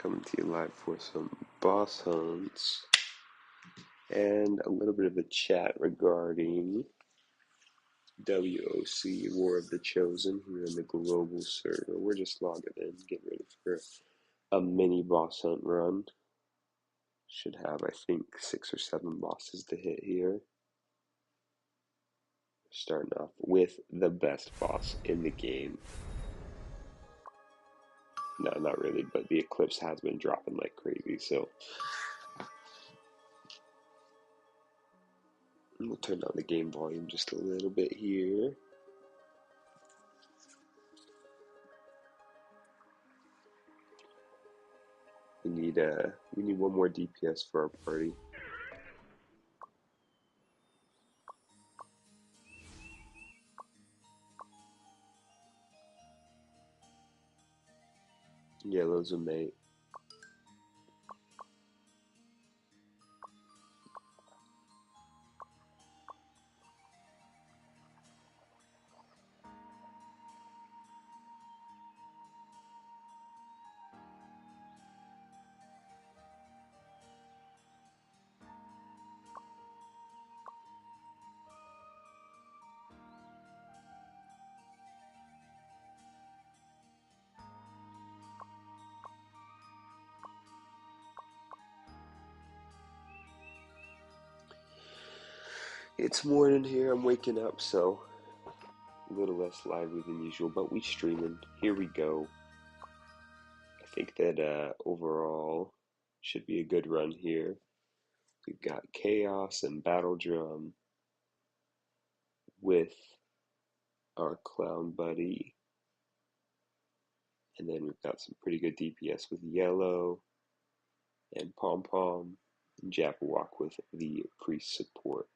Coming to you live for some boss hunts and a little bit of a chat regarding WoC, War of the Chosen, here in the global server. We're just logging in, getting ready for a mini boss hunt run. Should have, I think, 6 or 7 bosses to hit here. Starting off with the best boss in the game. No, not really, but the Eclipse has been dropping like crazy, so we'll turn down the game volume just a little bit here. We need one more DPS for our party. Yellow's a mate. It's morning here. I'm waking up, so a little less lively than usual, but we streaming. Here we go. I think that overall should be a good run here. We've got Chaos and Battle Drum with our Clown Buddy. And then we've got some pretty good DPS with Yellow and Pom Pom and Jabberwock with the Priest support.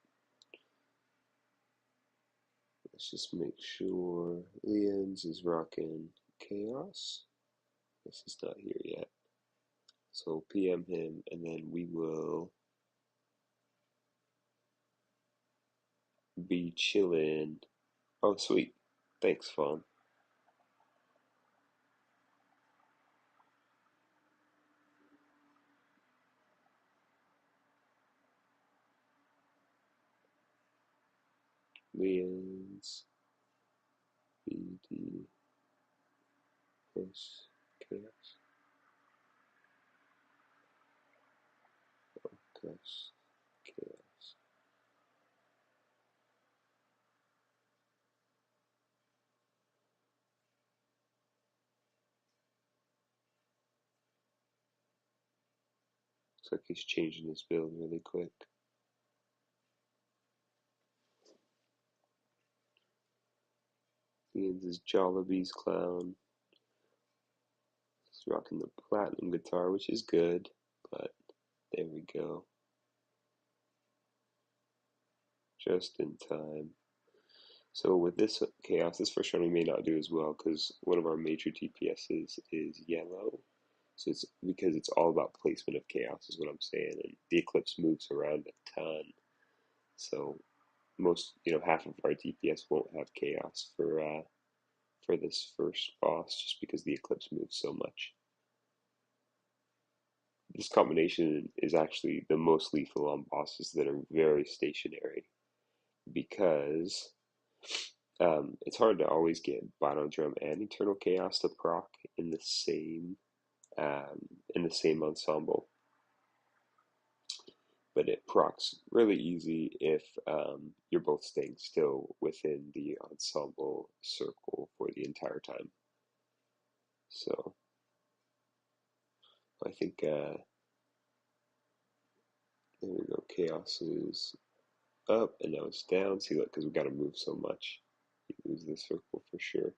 Let's just make sure Leon's is rocking Chaos. This is not here yet. So PM him, and then we will be chilling. Oh, sweet. Thanks, Fawn. Leon's BD plus Chaos. Plus Chaos. Looks like he's changing his build really quick. Leon's is Jollibee's Clown. He's rocking the platinum guitar, which is good, but there we go. Just in time. So with this Chaos, this first run we may not do as well because one of our major DPSs is Yellow. So it's because it's all about placement of Chaos is what I'm saying, and the Eclipse moves around a ton. So most, half of our DPS won't have Chaos for this first boss just because the Eclipse moves so much. This combination is actually the most lethal on bosses that are very stationary because it's hard to always get Battle Drum and Eternal Chaos to proc in the same ensemble, but it procs really easy if you're both staying still within the ensemble circle for the entire time. So I think there we go. Chaos is up and now it's down. See, look, because we got to move so much, you lose the circle for sure.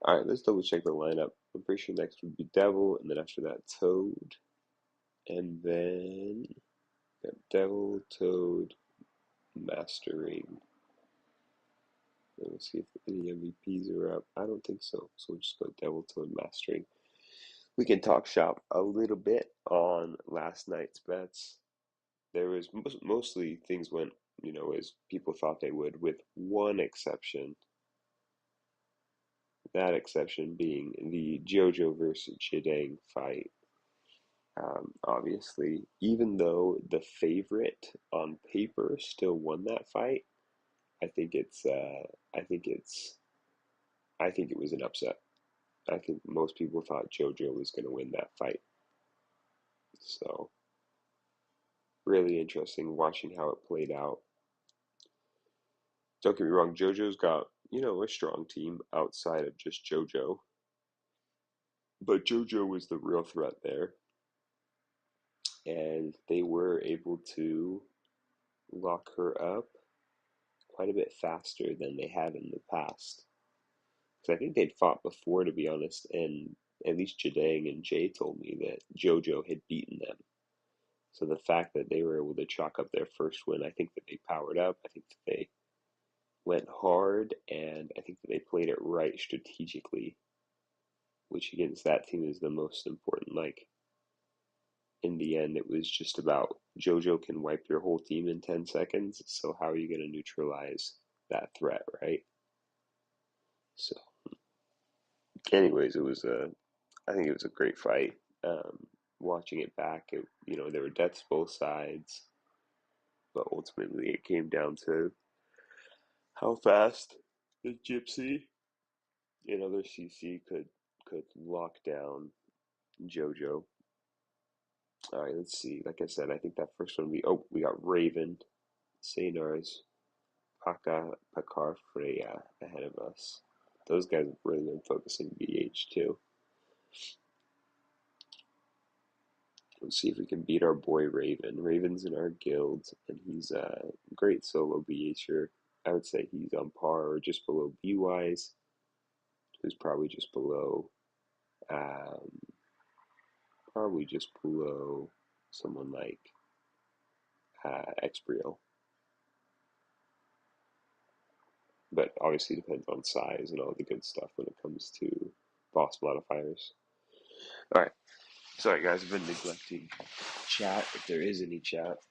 All right, let's double check the lineup. I'm pretty sure next would be Devil, and then after that Toad, and then Devil, Toad, Mastering. Let's see if any MVPs are up. I don't think so. So we'll just go Devil, Toad, Mastering. We can talk shop a little bit on last night's bets. There was mostly things went, as people thought they would, with one exception. That exception being the JoJo versus Jidang fight. Obviously, even though the favorite on paper still won that fight, I think it's I think it's I think it was an upset. I think most people thought JoJo was going to win that fight. So, really interesting watching how it played out. Don't get me wrong, JoJo's got, a strong team outside of just JoJo, but JoJo was the real threat there, and they were able to lock her up quite a bit faster than they had in the past. Because I think they'd fought before, to be honest, and at least Jadang and Jay told me that JoJo had beaten them. So the fact that they were able to chalk up their first win, I think that they powered up. I think that they went hard, and I think that they played it right strategically, which against that team is the most important. Like, in the end, it was just about JoJo can wipe your whole team in 10 seconds, so how are you going to neutralize that threat, right? So, anyways, I think it was a great fight. Watching it back, there were deaths both sides, but ultimately it came down to how fast the Gypsy and other CC could lock down JoJo. All right, let's see. Like I said, I think that first one we got Raven, Saynars, Pakar, Freya ahead of us. Those guys have really been focusing BH too. Let's see if we can beat our boy Raven. Raven's in our guild, and he's a great solo BHer. I would say he's on par or just below B-Wise, who's um, probably just below someone like Xbrio. But obviously depends on size and all the good stuff when it comes to boss modifiers. All right, sorry guys, I've been neglecting chat. If there is any chat,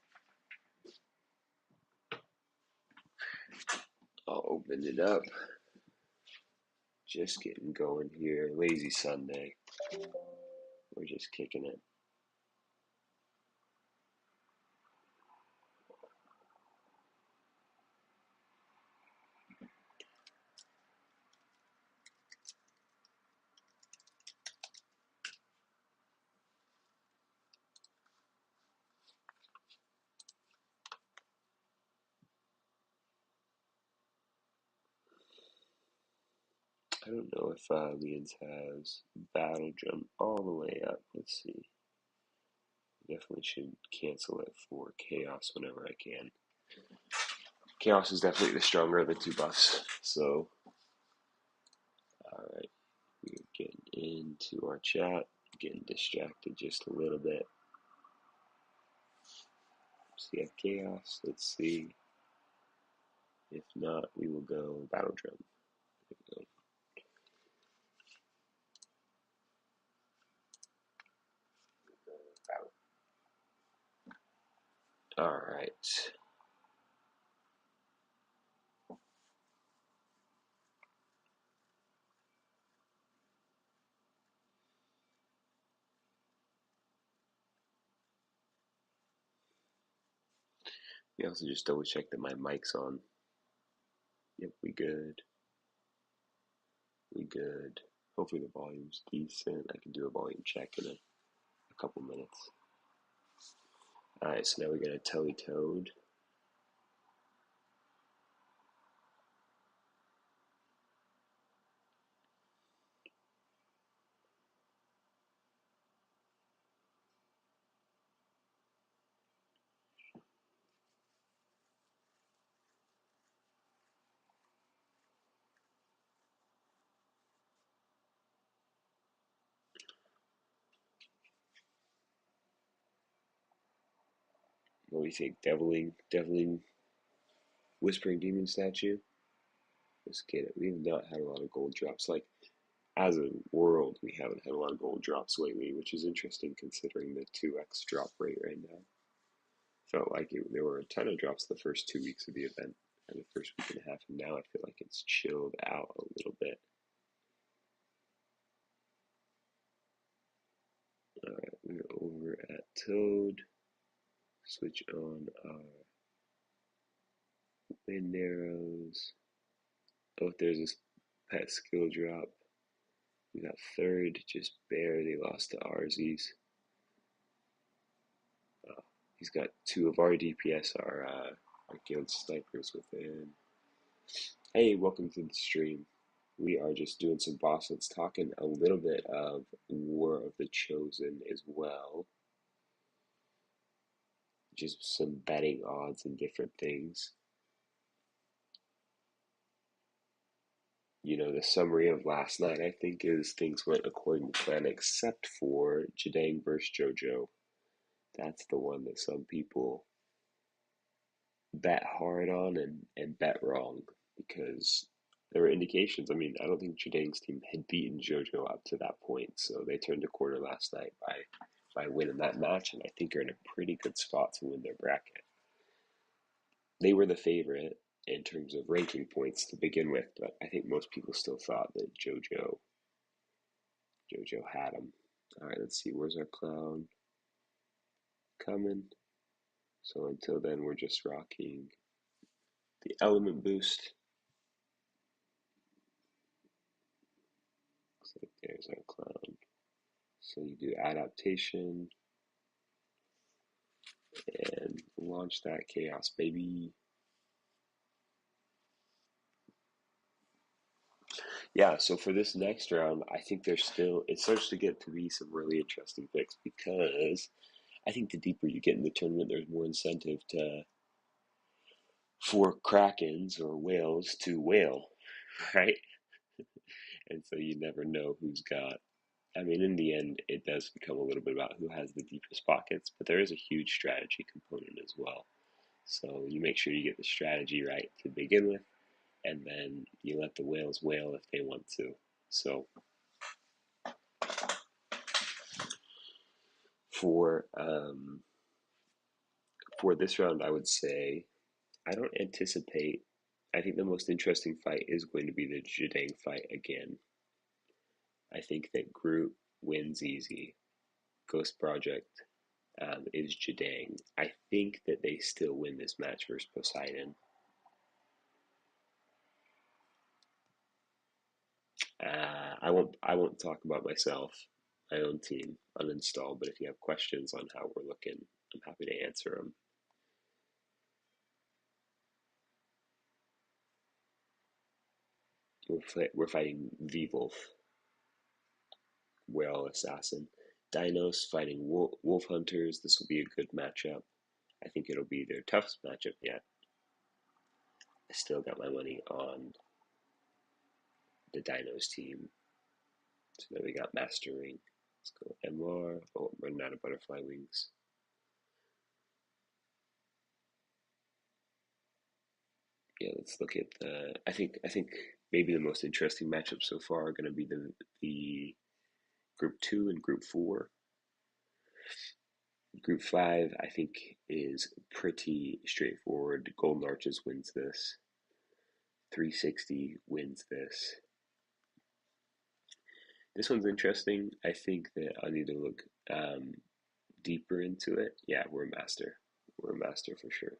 I'll open it up. Just getting going here. Lazy Sunday. We're just kicking it. I don't know if Lians has Battle Drum all the way up. Let's see. Definitely should cancel it for Chaos whenever I can. Chaos is definitely the stronger of the two buffs. So, alright. We're getting into our chat. Getting distracted just a little bit. So you have Chaos. Let's see. If not, we will go Battle Drum. There we go. Alright. We also just double check that my mic's on. Yep, we good. We good. Hopefully the volume's decent. I can do a volume check in a couple minutes. Alright, so now we're gonna Telly Toad. What do you think? Deviling, Whispering Demon Statue? Let's get it. We've not had a lot of gold drops. Like, as a world, we haven't had a lot of gold drops lately, which is interesting considering the 2x drop rate right now. Felt like there were a ton of drops the first 2 weeks of the event and the first week and a half, and now I feel like it's chilled out a little bit. Toad, switch on our wind arrows. Oh, there's this pet skill drop. We got third, just barely lost to RZs. He's got two of our DPS, our guild snipers within. Hey, welcome to the stream. We are just doing some boss hits, talking a little bit of War of the Chosen as well. Just some betting odds and different things. The summary of last night, I think, is things went according to plan, except for Jadang versus JoJo. That's the one that some people bet hard on and bet wrong because there were indications. I mean, I don't think Jadang's team had beaten JoJo up to that point, so they turned a corner last night by winning that match, and I think are in a pretty good spot to win their bracket. They were the favorite in terms of ranking points to begin with, but I think most people still thought that JoJo had him. All right, let's see. Where's our clown? Coming. So until then, we're just rocking the element boost. Looks like there's our clown. So you do adaptation and launch that chaos, baby. Yeah, so for this next round, I think it starts to get to be some really interesting picks because I think the deeper you get in the tournament, there's more incentive for Krakens or whales to whale, right? And so you never know who's got. I mean, in the end, it does become a little bit about who has the deepest pockets, but there is a huge strategy component as well. So you make sure you get the strategy right to begin with, and then you let the whales whale if they want to. So for for this round, I would say I don't anticipate. I think the most interesting fight is going to be the Jadang fight again. I think that Groot wins easy. Ghost Project is Jadang. I think that they still win this match versus Poseidon. I won't talk about myself, my own team, uninstall. But if you have questions on how we're looking, I'm happy to answer them. We're fighting V-Wolf, Whale Assassin. Dinos fighting Wolf Hunters. This will be a good matchup. I think it'll be their toughest matchup yet. I still got my money on the Dinos team. So then we got Mastering. Let's go MR. Oh, I'm running out of butterfly wings. Yeah, let's look at the. I think maybe the most interesting matchups so far are going to be the Group 2 and Group 4. Group 5, I think, is pretty straightforward. Golden Arches wins this. 360 wins this. This one's interesting. I think that I need to look deeper into it. Yeah, we're a master. We're a master for sure.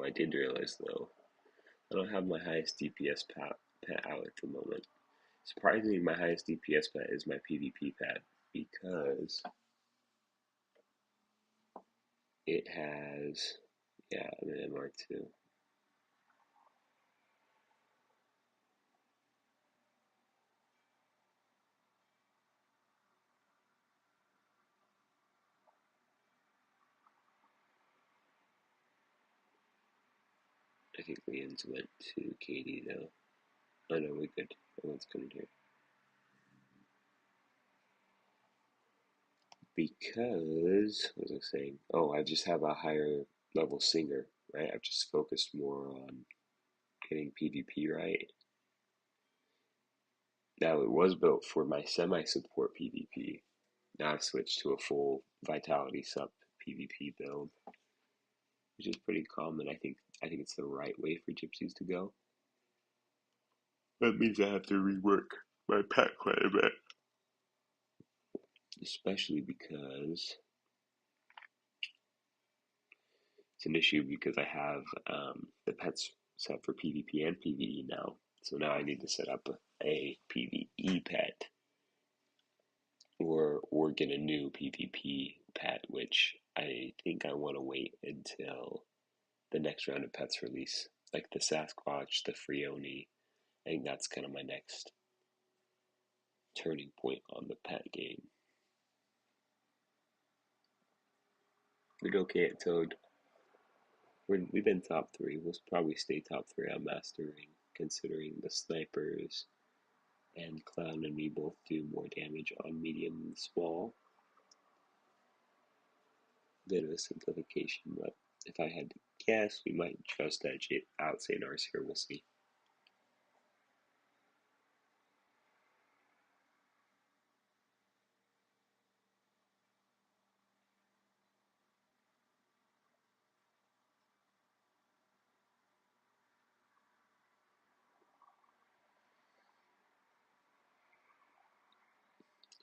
I did realize though, I don't have my highest DPS pet out at the moment. Surprisingly, my highest DPS pet is my PvP pet because it has, yeah, an MR2. I think Lian's went to Katie though. Oh no, we good. Everyone's coming here. Because, what was I saying? Oh, I just have a higher level singer, right? I've just focused more on getting PvP right. Now, it was built for my semi-support PvP. Now I've switched to a full Vitality Sup PvP build, which is pretty common. I think it's the right way for Gypsies to go. That means I have to rework my pet quite a bit, especially because it's an issue because I have the pets set for PvP and PvE now. So now I need to set up a PvE pet or get a new PvP pet, which I think I want to wait until the next round of pets release, like the Sasquatch, the Freoni. I think that's kind of my next turning point on the pet game. We're okay at Toad. We've been top three. We'll probably stay top three on mastering, considering the snipers and Clown and me both do more damage on medium than small. Bit of a simplification, but if I had to guess, we might just edge it out St. Ars here. We'll see.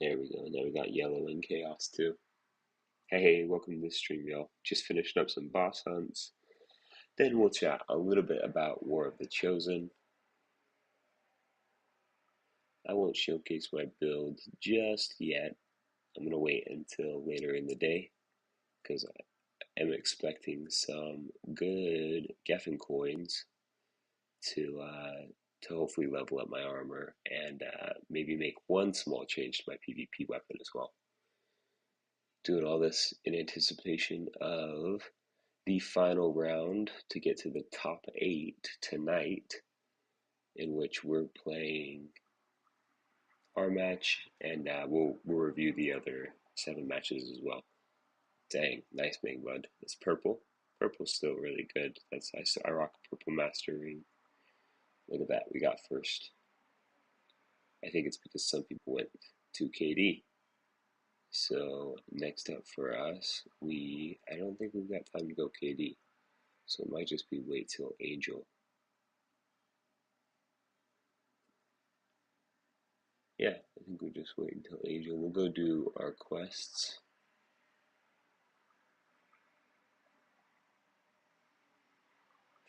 There we go. Now we got yellow and chaos too. Hey, welcome to the stream, y'all. Just finishing up some boss hunts. Then we'll chat a little bit about War of the Chosen. I won't showcase my build just yet. I'm going to wait until later in the day because I am expecting some good Geffen coins to hopefully level up my armor and maybe make one small change to my PvP weapon as well. Doing all this in anticipation of the final round to get to the top 8 tonight, in which we're playing our match, and we'll review the other 7 matches as well. Dang, nice big bud. It's purple. Purple's still really good. I rock purple mastering. Look at that, we got first. I think it's because some people went to KD. So next up for us, I don't think we've got time to go KD. So it might just be wait till Angel. Yeah, I think we'll just wait until Angel. We'll go do our quests.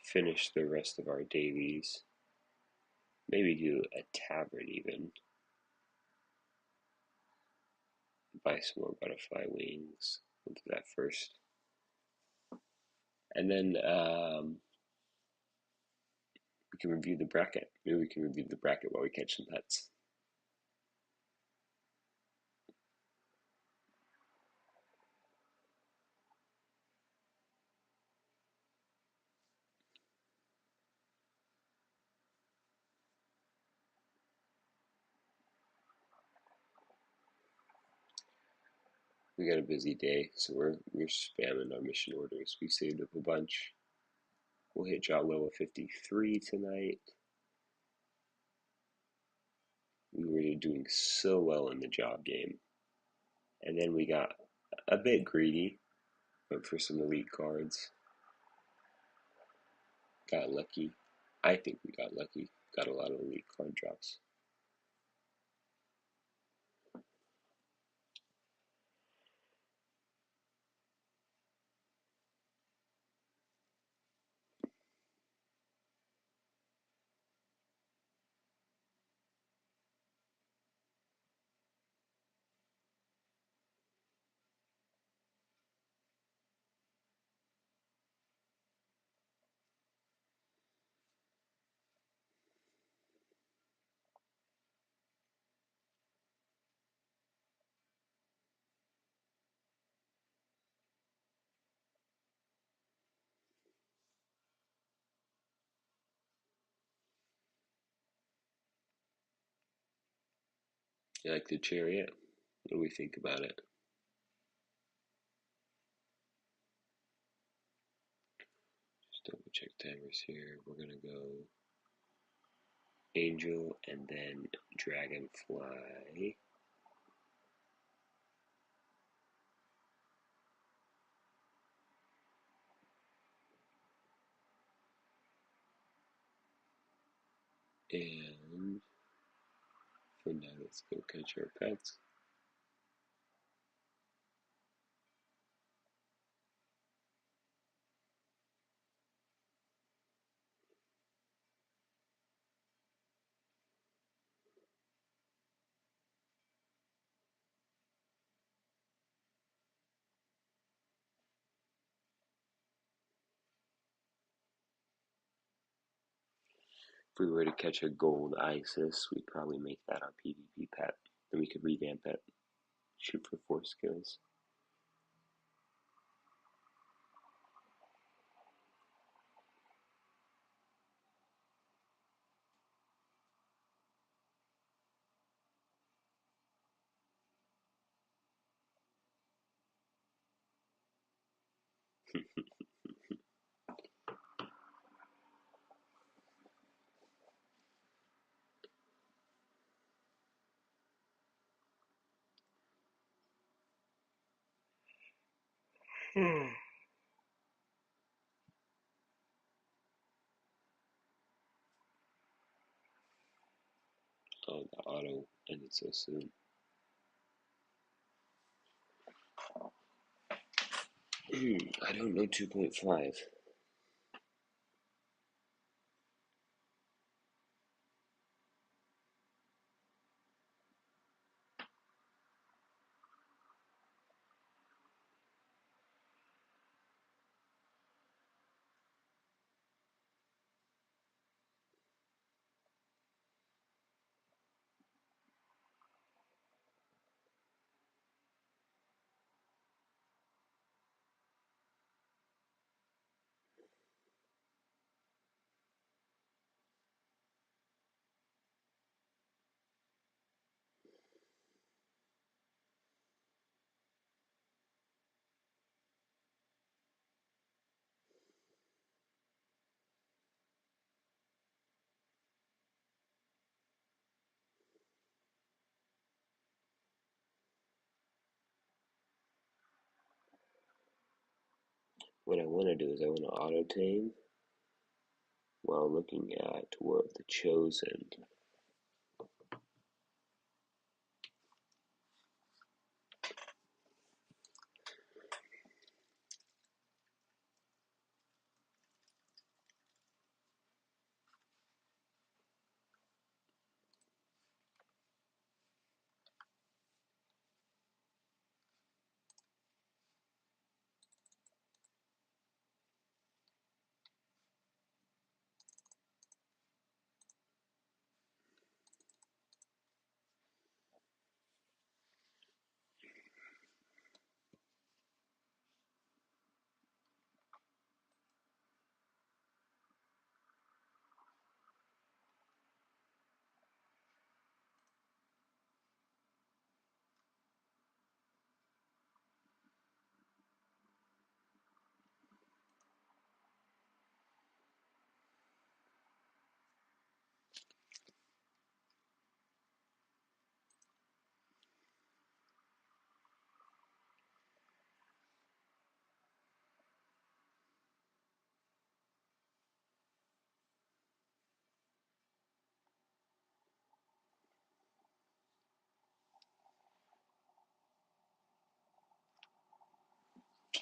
Finish the rest of our dailies. Maybe do a tavern even. Buy some more butterfly wings. We'll do that first. And then we can review the bracket. Maybe we can review the bracket while we catch some pets. We got a busy day, so we're spamming our mission orders. We saved up a bunch. We'll hit job level 53 tonight. We were doing so well in the job game. And then we got a bit greedy, went for some elite cards. Got lucky. I think we got lucky. Got a lot of elite card drops. You like the chariot? What do we think about it? Just double check timers here. We're gonna go Angel and then Dragonfly. And For now, let's go catch our pets. If we were to catch a gold Isis, we'd probably make that our PvP pet. Then we could revamp it, shoot for 4 skills. Oh, the auto ended so soon. I don't know 2.5. What I want to do is I want to auto tame while looking at War of the Chosen.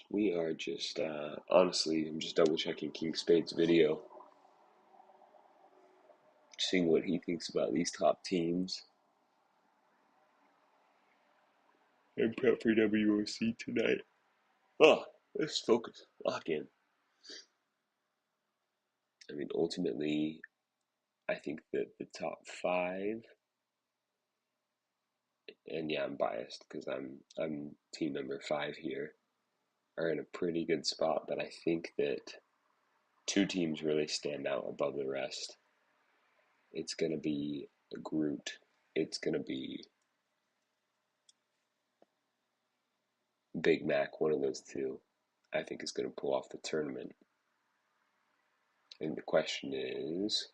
We are just, honestly, I'm just double checking King Spade's video, seeing what he thinks about these top teams. And prep for WoC tonight. Oh, let's focus. Lock in. I mean, ultimately, I think that the top 5, and yeah, I'm biased because I'm team number 5 here, are in a pretty good spot, but I think that 2 teams really stand out above the rest. It's going to be Groot. It's going to be Big Mac, one of those 2. I think is going to pull off the tournament. And the question is,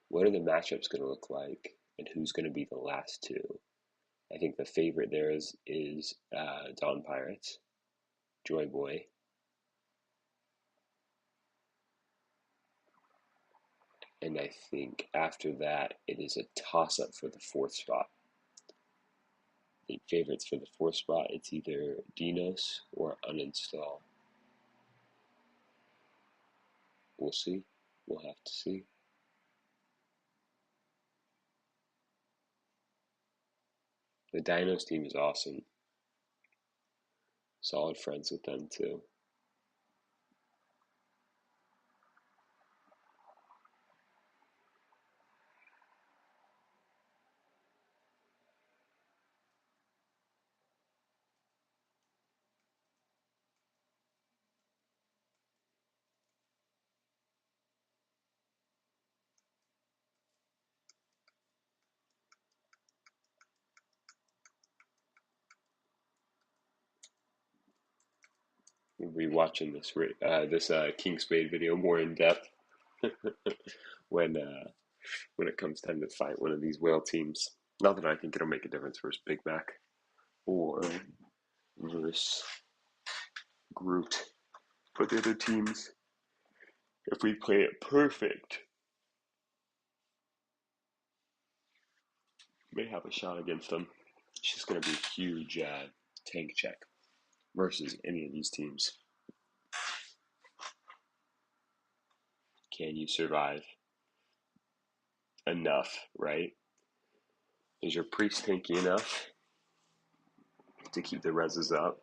what are the matchups going to look like, and who's going to be the last 2? I think the favorite there is Dawn Pirates, Joy Boy, and I think after that it is a toss-up for the 4th spot. favorites for the fourth spot, it's either Dinos or uninstall. We'll see. We'll have to see. The Dinos team is awesome. Solid friends with them too. We'll be watching this King Spade video more in depth when it comes time to fight one of these whale teams. Not that I think it'll make a difference versus Big Mac or versus Groot. But the other teams, if we play it perfect, may have a shot against them. It's just going to be a huge tank check versus any of these teams. Can you survive enough, right? Is your priest tanky enough to keep the reses up?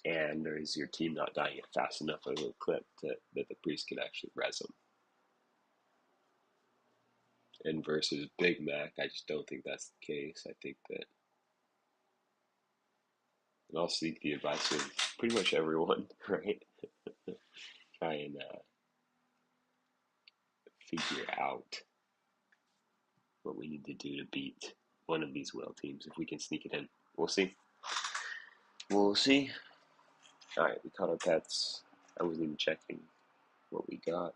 And is your team not dying at fast enough of a clip that the priest can actually res them? And versus Big Mac, I just don't think that's the case. I think that, and I'll seek the advice of pretty much everyone, right? Try and figure out what we need to do to beat one of these whale teams if we can sneak it in. We'll see. We'll see. Alright, we caught our pets. I wasn't even checking what we got.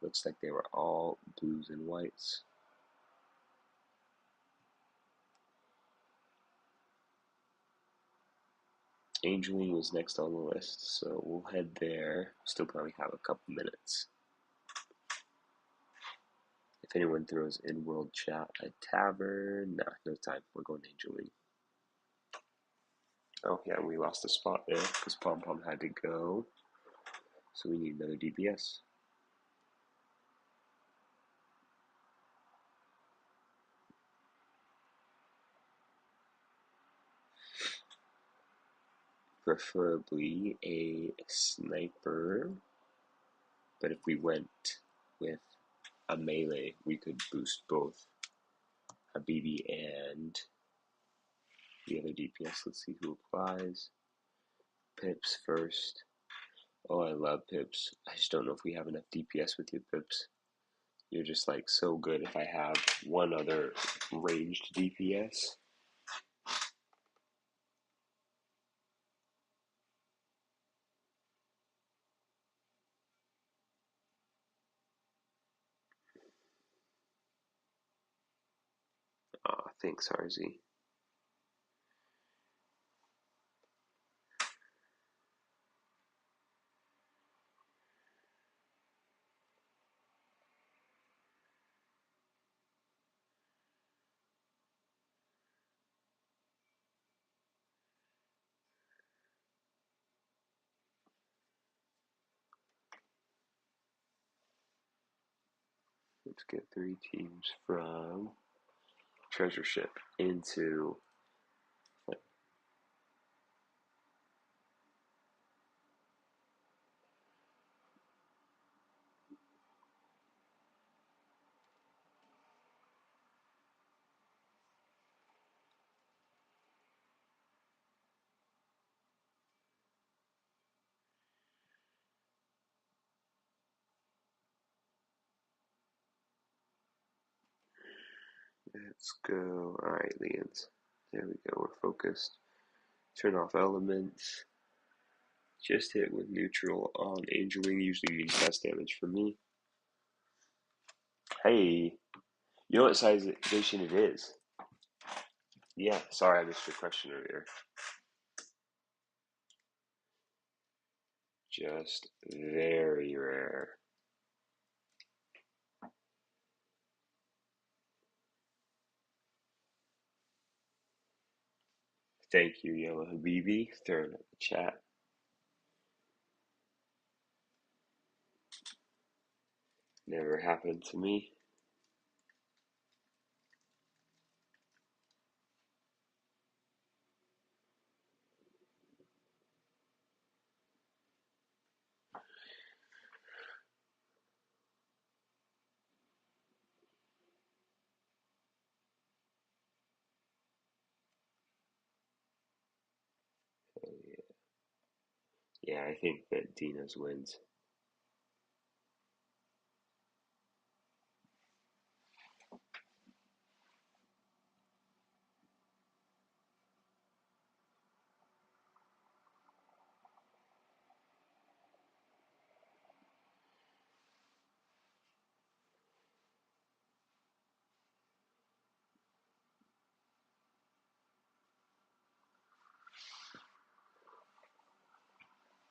Looks like they were all blues and whites. Angeling was next on the list, so we'll head there. Still probably have a couple minutes. If anyone throws in world chat at tavern, nah, no time. We're going to Angeling. Oh yeah, we lost a spot there because Pom Pom had to go. So we need another DPS. Preferably a sniper. But if we went with a melee, we could boost both Habibi and the other DPS. Let's see who applies. Pips first. Oh, I love Pips. I just don't know if we have enough DPS with you, Pips. You're just like so good. If I have one other ranged DPS. Ah, thanks, RZ. Let's get 3 teams from treasure ship into let's go. Alright, Lians. There we go, we're focused. Turn off elements. Just hit with neutral on Angeling, usually means less damage for me. Hey, you know what sization it is? Yeah, sorry I missed your question earlier. Just very rare. Thank you, Yellow Habibi. Third at the chat. Never happened to me. Oh, yeah. Yeah, I think that Dino's wins.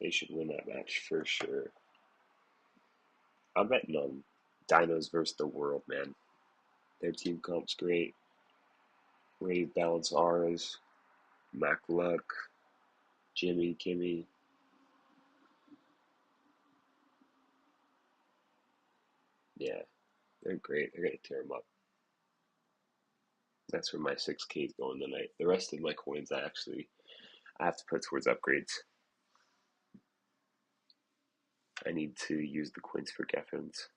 They should win that match for sure. I'm betting on Dinos versus the world, man. Their team comp's great. Wave balance ours. Mac Luck, Jimmy, Kimmy. Yeah, they're great. They're gonna tear them up. That's where my 6K is going tonight. The rest of my coins, I have to put towards upgrades. I need to use the coins for Geffins.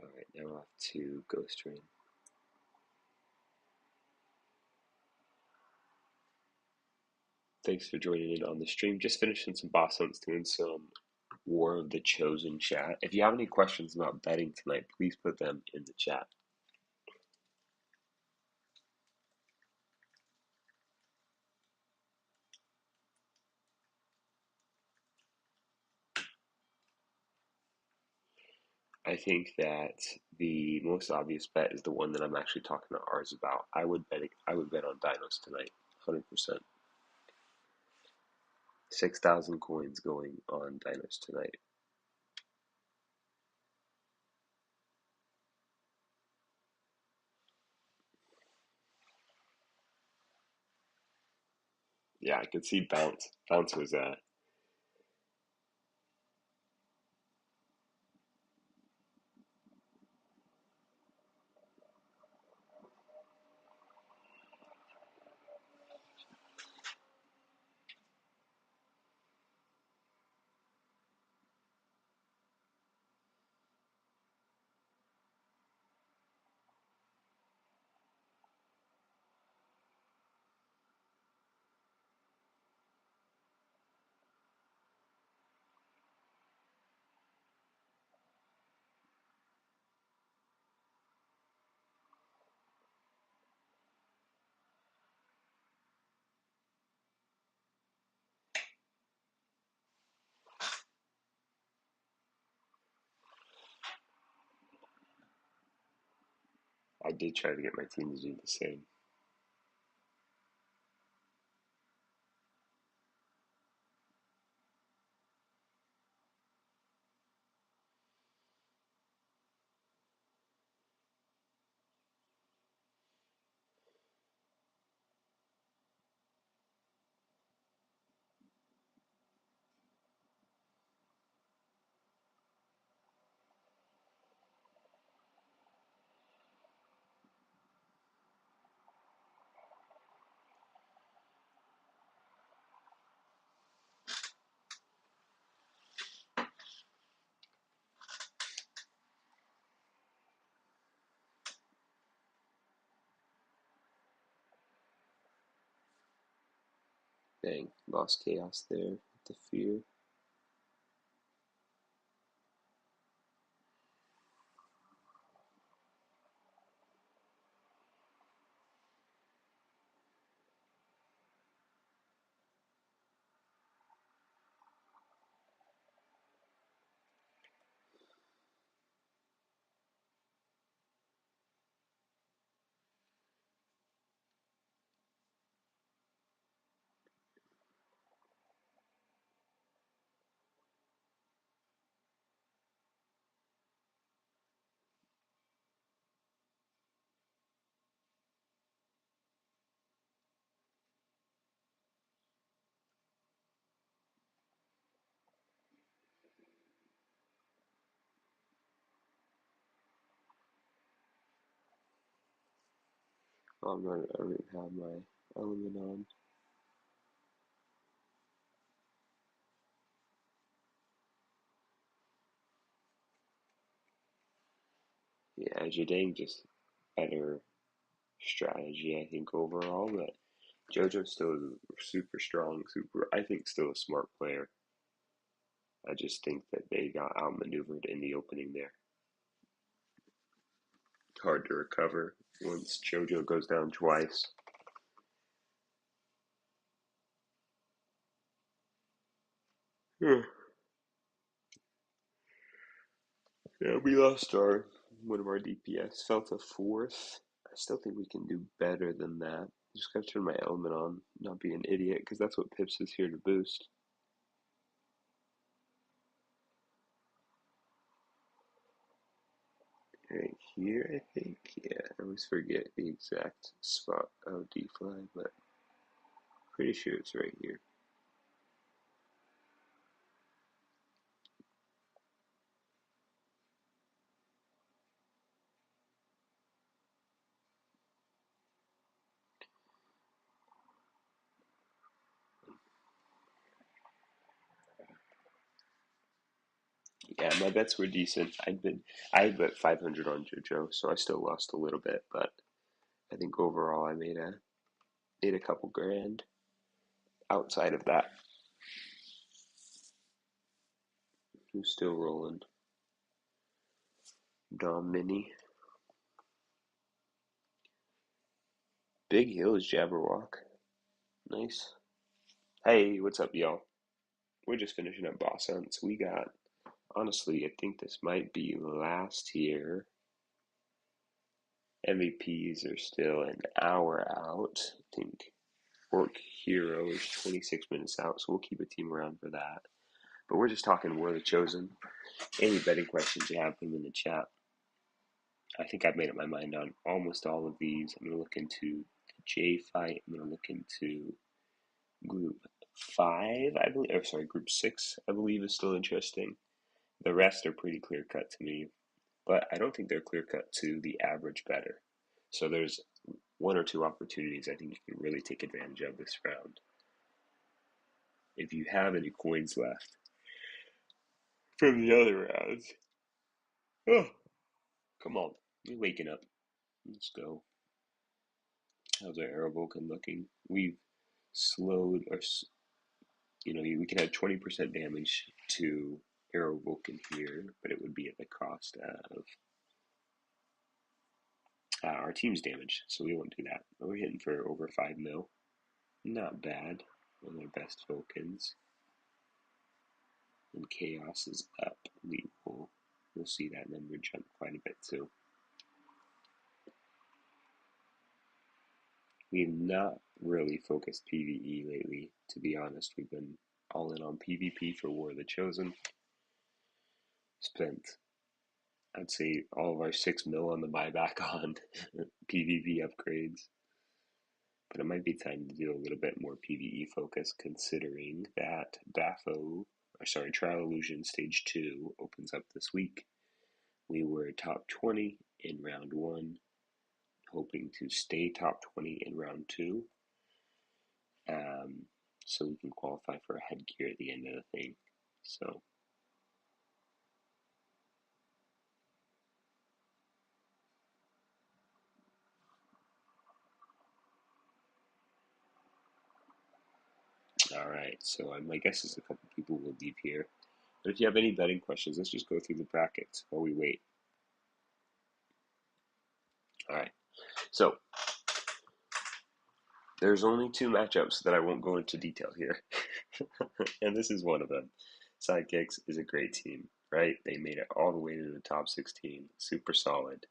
Alright, now off to Ghost Rain. Thanks for joining in on the stream. Just finishing some boss hunts, doing some War of the Chosen chat. If you have any questions about betting tonight, please put them in the chat. I think that the most obvious bet is the one that I'm actually talking to ours about. I would bet on Dinos tonight, 100%. 6,000 coins going on Dinos tonight. Yeah, I could see Bounce. Bounce was I did try to get my team to do the same. Dang, lost chaos there with the fear. Oh, I don't even have my element on. Yeah, Jadang just better strategy, I think, overall, but JoJo still is super strong, I think, still a smart player. I just think that they got outmaneuvered in the opening there. Hard to recover once JoJo goes down twice. Yeah, yeah, we lost our one of our DPS, fell to fourth. I still think we can do better than that. Just gotta turn my element on, not be an idiot, because that's what Pips is here to boost. Right here, I think. Yeah, I always forget the exact spot of D-Fly, but pretty sure it's right here. Yeah, my bets were decent. I had bet 500 on JoJo, so I still lost a little bit, but I think overall I made a couple grand. Outside of that, who's still rolling? Dom Mini. Big Hill is Jabberwock. Nice. Hey, what's up, y'all? We're just finishing up boss hunts. We got, honestly, I think this might be last here. MVPs are still an hour out. I think Orc Hero is 26 minutes out, so we'll keep a team around for that. But we're just talking War of the Chosen. Any betting questions you have, put them in the chat. I think I've made up my mind on almost all of these. I'm going to look into the J fight. I'm going to look into Group 5, I believe, or sorry, Group 6, I believe, is still interesting. The rest are pretty clear cut to me, but I don't think they're clear cut to the average bettor. So there's one or two opportunities I think you can really take advantage of this round. If you have any coins left from the other rounds, oh, come on, you're waking up. Let's go. How's our Arrow Vulcan looking? We've slowed our, we can add 20% damage to Arrow Vulcan here, but it would be at the cost of our team's damage, so we won't do that. We're hitting for over 5 mil. Not bad. One of our best Vulcans. And Chaos is up. We'll see that number jump quite a bit too. We've not really focused PvE lately, to be honest. We've been all in on PvP for War of the Chosen. Spent, I'd say, all of our 6 mil on the buyback on PvP upgrades. But it might be time to do a little bit more PvE focus, considering that Trial Illusion Stage 2 opens up this week. We were top 20 in round 1, hoping to stay top 20 in round 2, so we can qualify for a headgear at the end of the thing. So, all right. So my guess is a couple people will leave here. But if you have any betting questions, let's just go through the brackets while we wait. All right. So there's only two matchups that I won't go into detail here, and this is one of them. Sidekicks is a great team, right? They made it all the way to the top 16, super solid.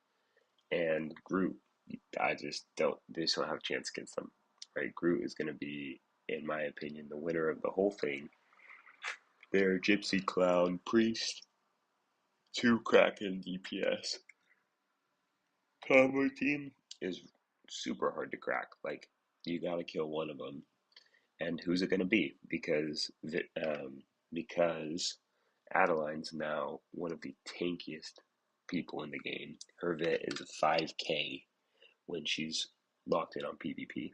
And Groot, they just don't have a chance against them, right? Groot is going to be, in my opinion, the winner of the whole thing. Their Gypsy Clown Priest, two Kraken DPS combo team is super hard to crack. Like, you gotta kill one of them. And who's it gonna be? Because Adeline's now one of the tankiest people in the game. Her VIT is 5k when she's locked in on PvP.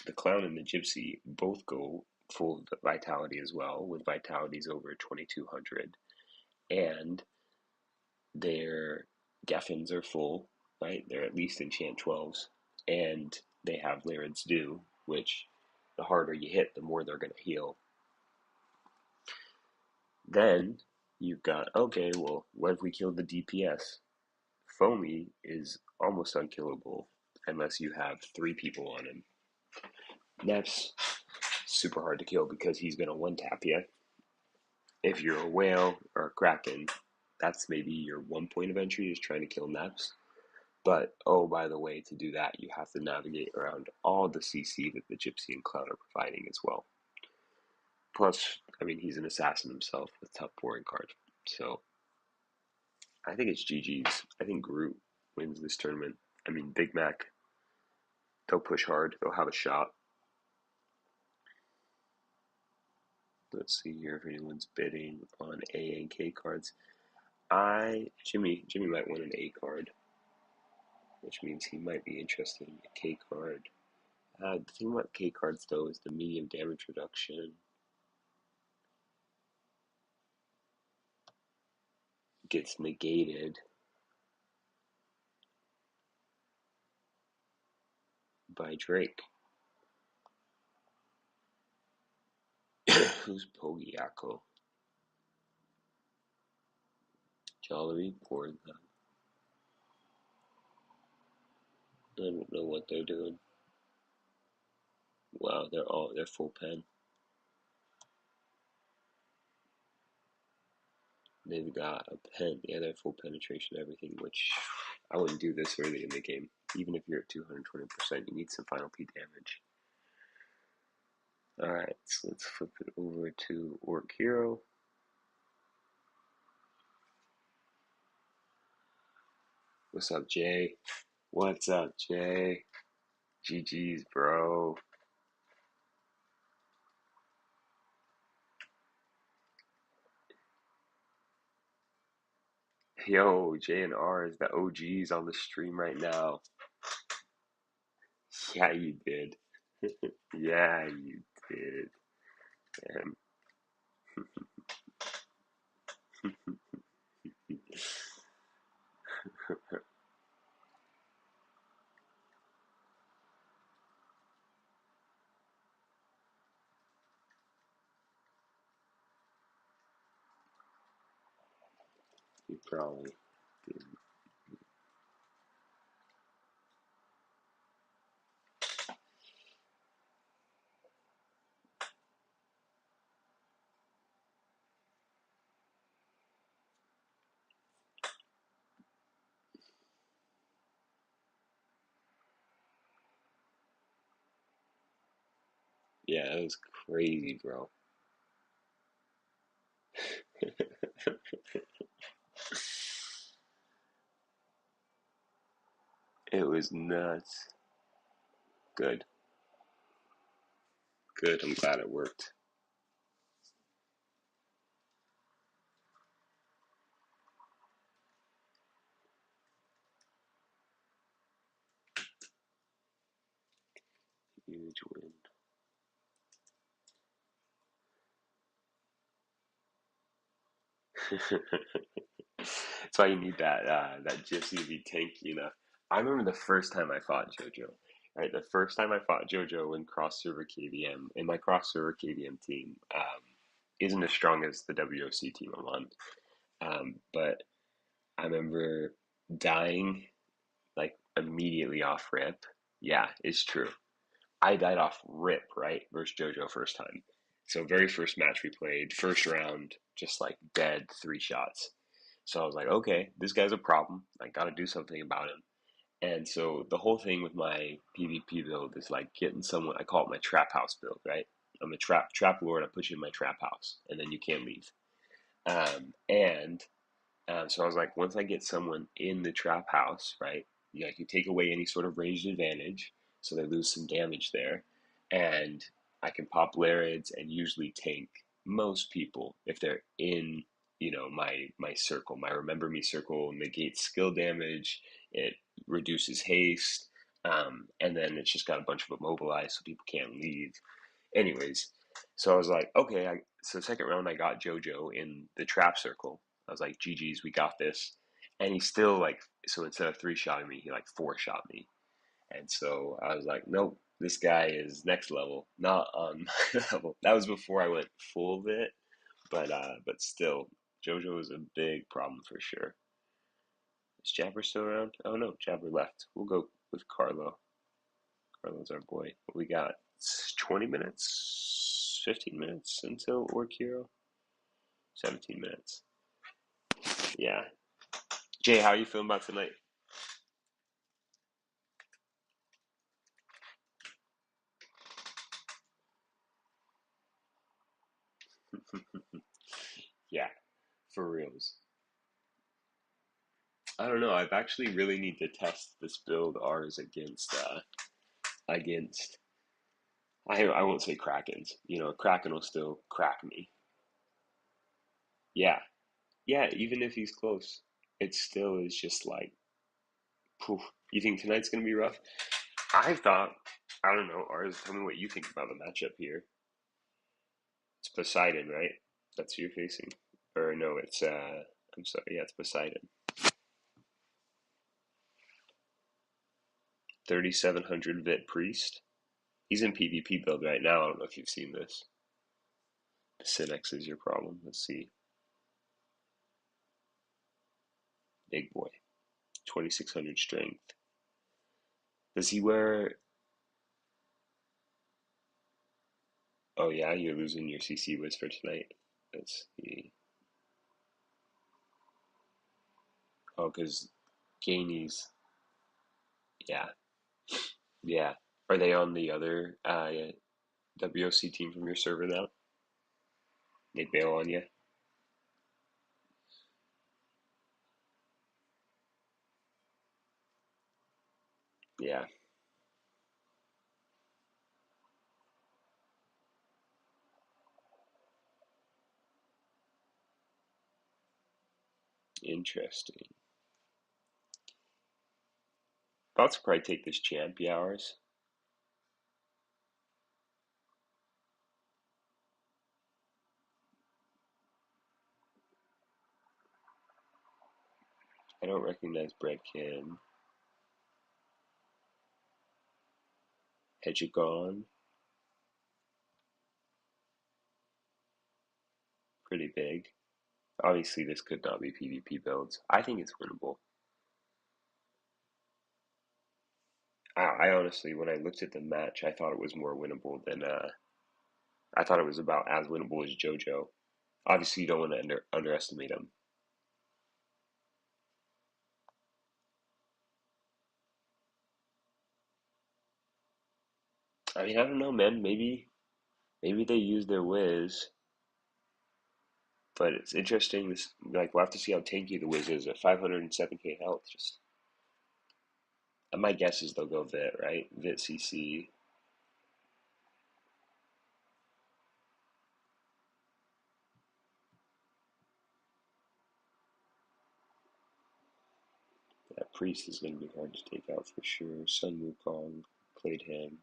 The Clown and the Gypsy both go full vitality as well, with vitalities over 2200, and their Geffins are full, right? They're at least enchant 12s, and they have Lyrid's Dew, which the harder you hit, the more they're going to heal. Then you've got, okay, well, what if we killed the DPS? Foamy is almost unkillable unless you have 3 people on him. Nep's super hard to kill because he's going to one-tap you. If you're a whale or a kraken, that's maybe your one point of entry is trying to kill Neps. But, oh, by the way, to do that, you have to navigate around all the CC that the Gypsy and Clown are providing as well. Plus, I mean, he's an assassin himself with tough boring card. So, I think it's GG's. I think Groot wins this tournament. I mean, Big Mac, they'll push hard. They'll have a shot. Let's see here if anyone's bidding on A and K cards. Jimmy might want an A card, which means he might be interested in a K card. The thing about K cards, though, is the medium damage reduction gets negated by Drake. Who's Pogiaco? Jollery, Pornhub. I don't know what they're doing. Wow, they're full pen. They've got a pen. Yeah, they're full penetration, everything, which I wouldn't do this early in the game. Even if you're at 220%, you need some final P damage. Alright, so let's flip it over to Orc Hero. What's up, Jay? What's up, Jay? GG's, bro. Yo, J and R is the OGs on the stream right now. Yeah, you did. Yeah, you did. Damn. You probably did. Yeah, that was crazy, bro. It was nuts. Good. Good. I'm glad it worked. Huge win. That's why you need that Gypsy to be tanky enough. I remember the first time I fought JoJo. Right, the first time I fought JoJo in cross server KVM, in my cross server KVM team, isn't as strong as the WoC team I'm on. But I remember dying like immediately off rip. Yeah, it's true. I died off rip, right, versus JoJo first time. So very first match we played, first round, just like dead 3 shots. So I was like, okay, this guy's a problem. I got to do something about him. And so the whole thing with my PvP build is like getting someone. I call it my trap house build, right? I'm a trap lord. I put you in my trap house, and then you can't leave. And So I was like, once I get someone in the trap house, right? You take away any sort of ranged advantage, so they lose some damage there, and I can pop Larids and usually tank most people if they're in, my circle. My remember me circle negates skill damage. It reduces haste, and then it's just got a bunch of immobilized so people can't leave. Anyways, so I was like, okay. So second round, I got JoJo in the trap circle. I was like, GG's, we got this. And he still like, so instead of three shotting me, he like four shot me. And so I was like, nope, this guy is next level, not on my level. That was before I went full of it, but still, JoJo was a big problem for sure. Is Jabber still around? Oh no, Jabber left. We'll go with Carlo. Carlo's our boy. What we got? It's 20 minutes, 15 minutes until Orc Hero. 17 minutes. Yeah. Jay, how are you feeling about tonight? Yeah, for reals. I don't know. I've actually really need to test this build ours against I won't say Krakens. You know, a Kraken will still crack me. Yeah. Yeah, even if he's close, it still is just like, poof. You think tonight's gonna be rough? I thought, I don't know, Ars, tell me what you think about the matchup here. It's Poseidon, right? That's who you're facing. Or no, it's I'm sorry, yeah, it's Poseidon. 3700 Vit Priest. He's in PvP build right now. I don't know if you've seen this. The Synex is your problem. Let's see. Big boy. 2600 strength. Does he wear. Oh, yeah, you're losing your CC Wiz for tonight. Let's see. Oh, because Gainey's. Yeah, yeah. Are they on the other WOC team from your server now? They bail on you? Yeah, interesting. About to probably take this champ, yeah, ours. I don't recognize Breadkin. Hedgeagon, pretty big. Obviously, this could not be PvP builds. I think it's winnable. I honestly, when I looked at the match, I thought it was more winnable than I thought it was about as winnable as JoJo. Obviously, you don't want to underestimate him. I mean, I don't know, man. Maybe they use their whiz, but it's interesting. This like we'll have to see how tanky the whiz is at 507k health. Just my guess is they'll go Vit, right? Vit CC. That priest is going to be hard to take out for sure. Sun Wukong played him.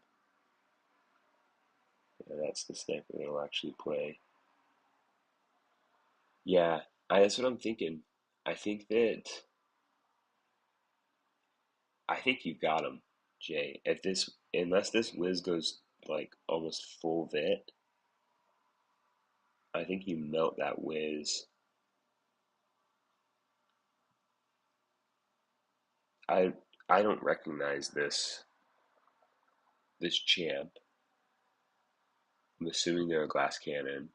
Yeah, that's the sniper that'll actually play. Yeah, that's what I'm thinking. I think that I think you got him, Jay. If this unless this whiz goes like almost full Vit, I think you melt that whiz. I I don't recognize this champ. I'm assuming they're a glass cannon,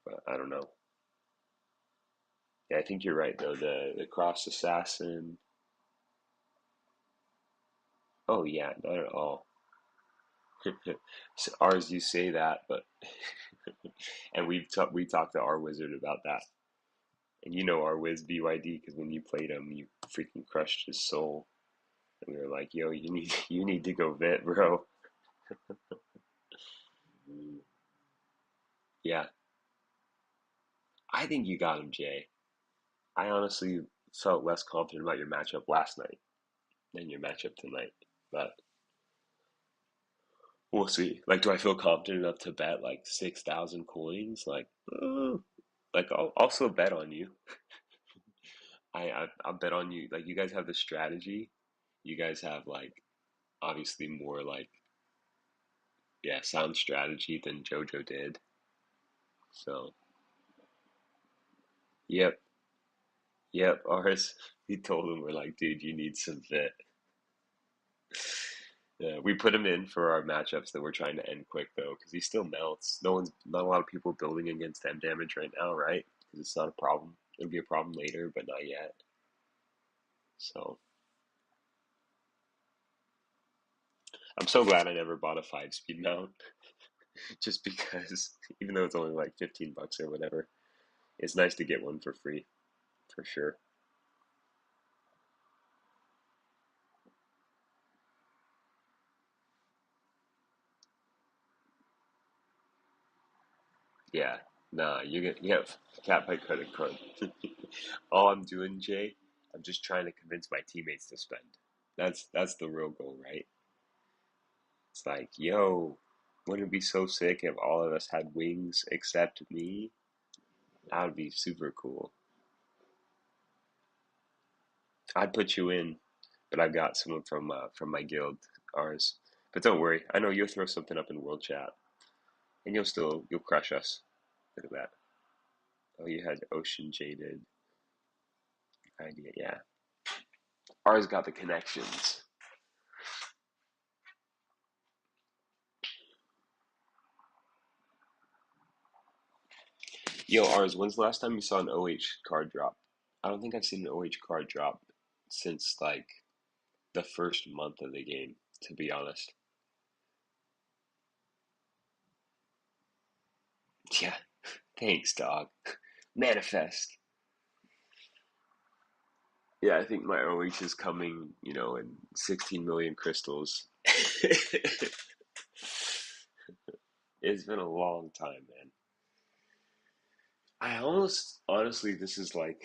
but I don't know. Yeah, I think you're right though. The cross assassin. Oh yeah, not at all. So ours, you say that, but and we talked to our wizard about that, and you know our Wiz BYD because when you played him, you freaking crushed his soul, and we were like, "Yo, you need to go vet, bro." Yeah, I think you got him, Jay. I honestly felt less confident about your matchup last night than your matchup tonight. But we'll see. Like, do I feel confident enough to bet like 6,000 coins? Like I'll also bet on you. I'll bet on you. Like, you guys have the strategy. You guys have like obviously more like, yeah, sound strategy than JoJo did. So yep, yep. Ours. We told him, we're like, dude, you need some fit. Yeah, we put him in for our matchups that we're trying to end quick though, because he still melts. Not a lot of people building against M damage right now, right? Because it's not a problem. It'll be a problem later, but not yet. So I'm so glad I never bought a 5 speed mount, just because even though it's only like 15 bucks or whatever, it's nice to get one for free, for sure. Yeah, nah, you get yeah, tap my credit card. All I'm doing, Jay, I'm just trying to convince my teammates to spend. That's the real goal, right? It's like, yo, wouldn't it be so sick if all of us had wings except me? That would be super cool. I'd put you in, but I've got someone from my guild, ours. But don't worry, I know you'll throw something up in world chat, and you'll crush us. Look at that. Oh, you had Ocean Jaded idea, yeah. Ours got the connections. Yo, ours, when's the last time you saw an OH card drop? I don't think I've seen an OH card drop since like the first month of the game, to be honest. Yeah, thanks, dog. Manifest. Yeah, I think my OH is coming, in 16 million crystals. It's been a long time, man. I almost, honestly, this is like,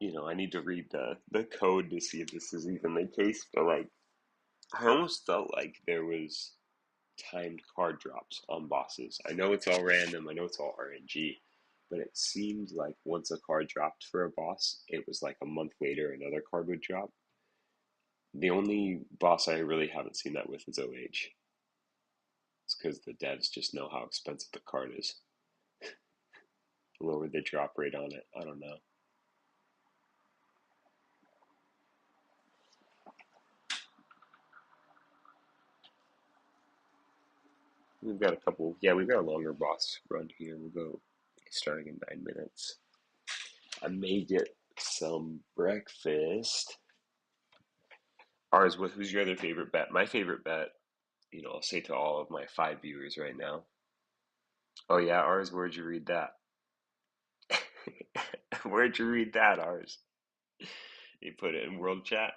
I need to read the code to see if this is even the case, but like, I almost felt like there was timed card drops on bosses. I know it's all random, I know it's all RNG, but it seemed like once a card dropped for a boss, it was like a month later another card would drop. The only boss I really haven't seen that with is OH. It's because the devs just know how expensive the card is. Lower the drop rate on it. I don't know. We've got a couple. Yeah, we've got a longer boss run here. We'll go starting in 9 minutes. I may get some breakfast. Ours, who's your other favorite bet? My favorite bet, I'll say to all of my 5 viewers right now. Oh yeah, ours, where'd you read that? Where'd you read that, ours? You put it in world chat?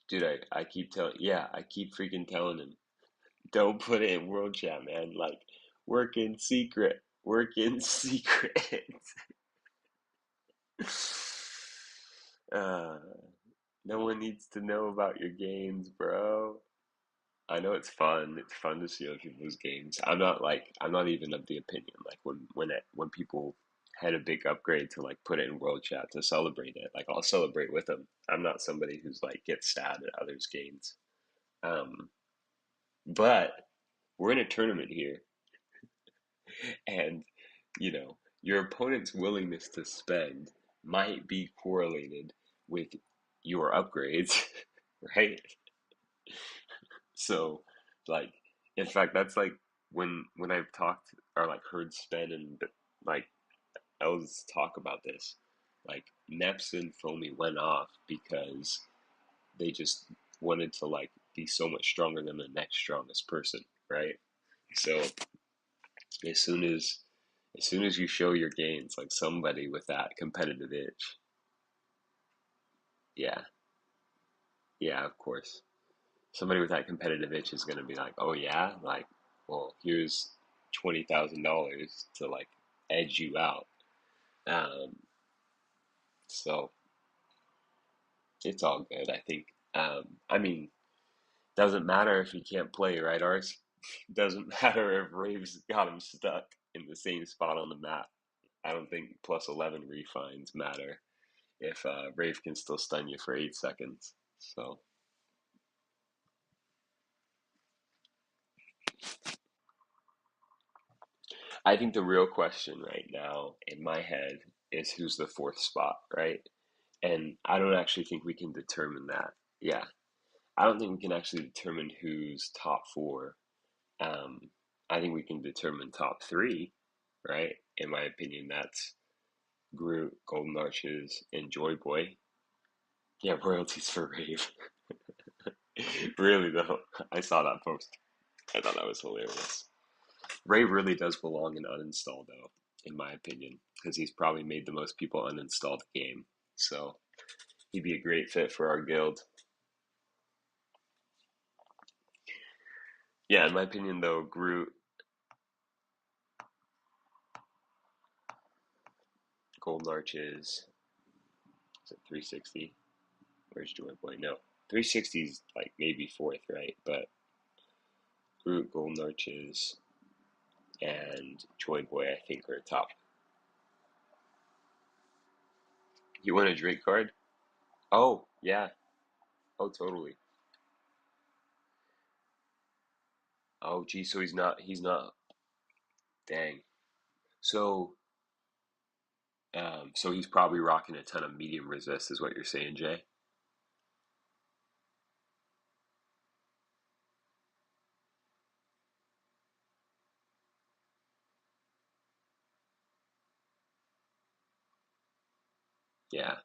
Dude, I keep telling, yeah, I keep freaking telling him. Don't put it in world chat, man. Like, work in secret. Work in secret. uh, no one needs to know about your games, bro. I know it's fun. It's fun to see other people's games. I'm not even of the opinion like when people had a big upgrade to like put it in world chat to celebrate it. Like I'll celebrate with them. I'm not somebody who's like gets sad at others' games. Um, but we're in a tournament here, and your opponent's willingness to spend might be correlated with your upgrades, right? So, like, in fact, that's like when I've talked or like heard Sven and like Els talk about this, like Neps and Foamy went off because they just wanted to like be so much stronger than the next strongest person, right? So as soon as as soon as you show your gains, like somebody with that competitive itch, yeah, yeah, of course. somebody with that competitive itch is going to be like, oh yeah, like, well, here's $20,000 to like edge you out. Um, so it's all good, I think. I mean, doesn't matter if he can't play, right, Ars? Doesn't matter if Rave's got him stuck in the same spot on the map. I don't think plus 11 refines matter if Rave can still stun you for 8 seconds. So I think the real question right now in my head is who's the fourth spot, right? And I don't actually think we can determine that. Yeah, I don't think we can actually determine who's top four. Um, I think we can determine top three, right? In my opinion, that's Groot, Golden Arches, and Joy Boy. Yeah, royalties for Rave. Really though, I saw that post. I thought that was hilarious. Rave really does belong in uninstall though, in my opinion, because he's probably made the most people uninstall the game. So he'd be a great fit for our guild. Yeah, in my opinion though, Groot, Golden Arches, is it 360? Where's Joy Boy? No. 360 is like maybe fourth, right? But Groot, Golden Arches, and Joy Boy, I think, are top. You want a Drake card? Oh, yeah. Oh, totally. Oh, gee, so he's not, dang. So, so he's probably rocking a ton of medium resist, is what you're saying, Jay? Yeah.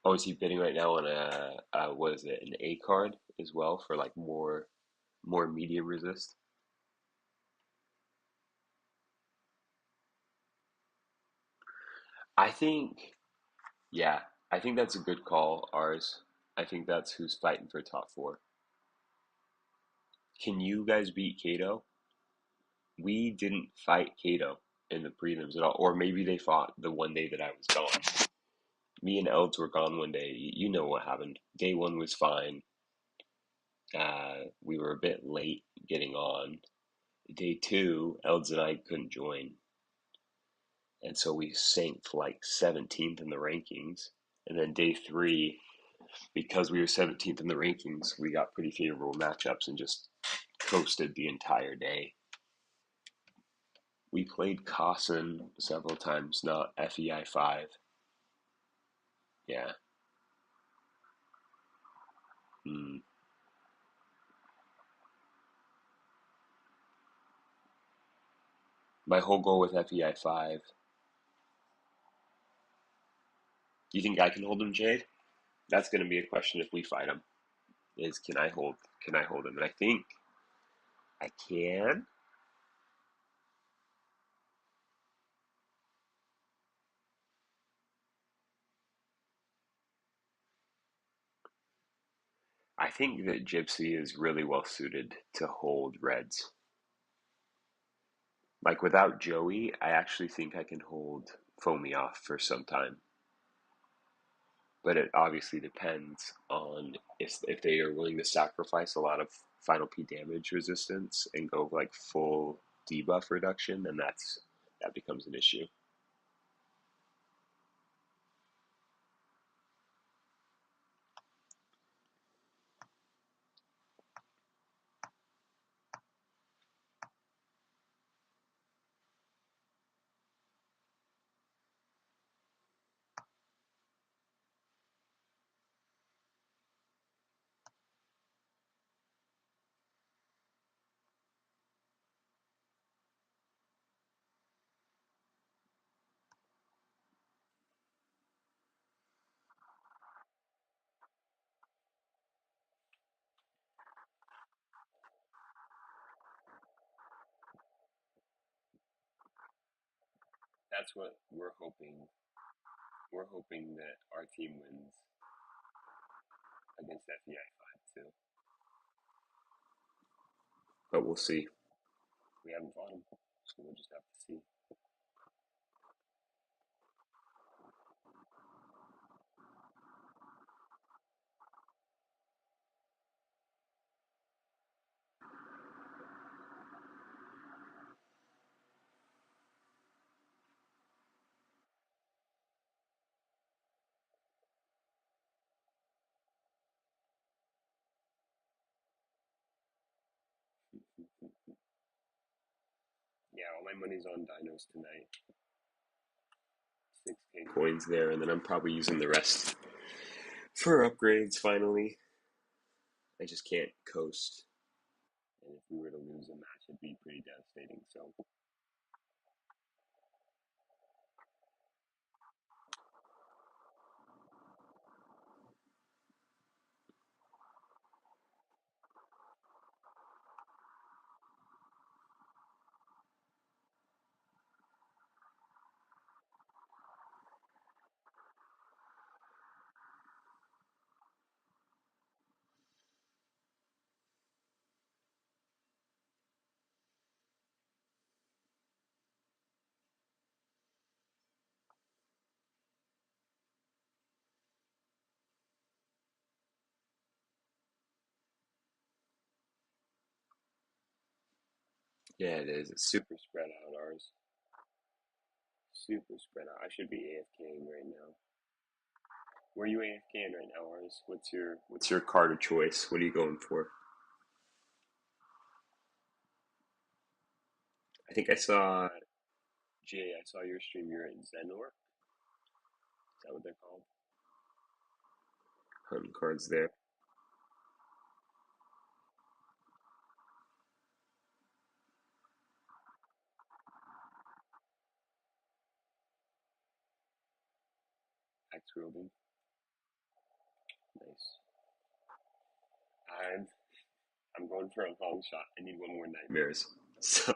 Oh, is he bidding right now on what is it, an A card as well for like more medium resist? I think, yeah, I think that's a good call, ours. I think that's who's fighting for top four. Can you guys beat Kato? We didn't fight Kato in the prelims at all, or maybe they fought the one day that I was gone. Me and Elds were gone one day. You know what happened. Day one was fine. We were a bit late getting on. Day two, Elds and I couldn't join, and so we sank like 17th in the rankings. And then day three, because we were 17th in the rankings, we got pretty favorable matchups and just coasted the entire day. We played Cossin several times, not FEI 5. Yeah. Mm. My whole goal with FEI 5. Do you think I can hold him, Jade? That's going to be a question if we fight him. Is can I hold him? And I think I can. I think that Gypsy is really well suited to hold Reds. Like without Joey, I actually think I can hold Foamy off for some time. But it obviously depends on if they are willing to sacrifice a lot of final P damage resistance and go like full debuff reduction, then that becomes an issue. that's what we're hoping. We're hoping that our team wins against FEI 5 too. But we'll see. We haven't fought them, so we'll just have to see. Yeah, all my money's on dinos tonight. 6K coins there, and then I'm probably using the rest for upgrades finally. I just can't coast. And if we were to lose a match, it'd be pretty devastating. So, yeah, it is. It's super spread out, ours. Super spread out. I should be AFKing right now. Where are you AFKing right now, ours? What's your card of choice? What are you going for? I think I saw Jay. I saw your stream. You're at Zenor. Is that what they're called? Hunting cards there. Axe wielding. Nice. I'm I'm going for a long shot. I need one more nightmares. So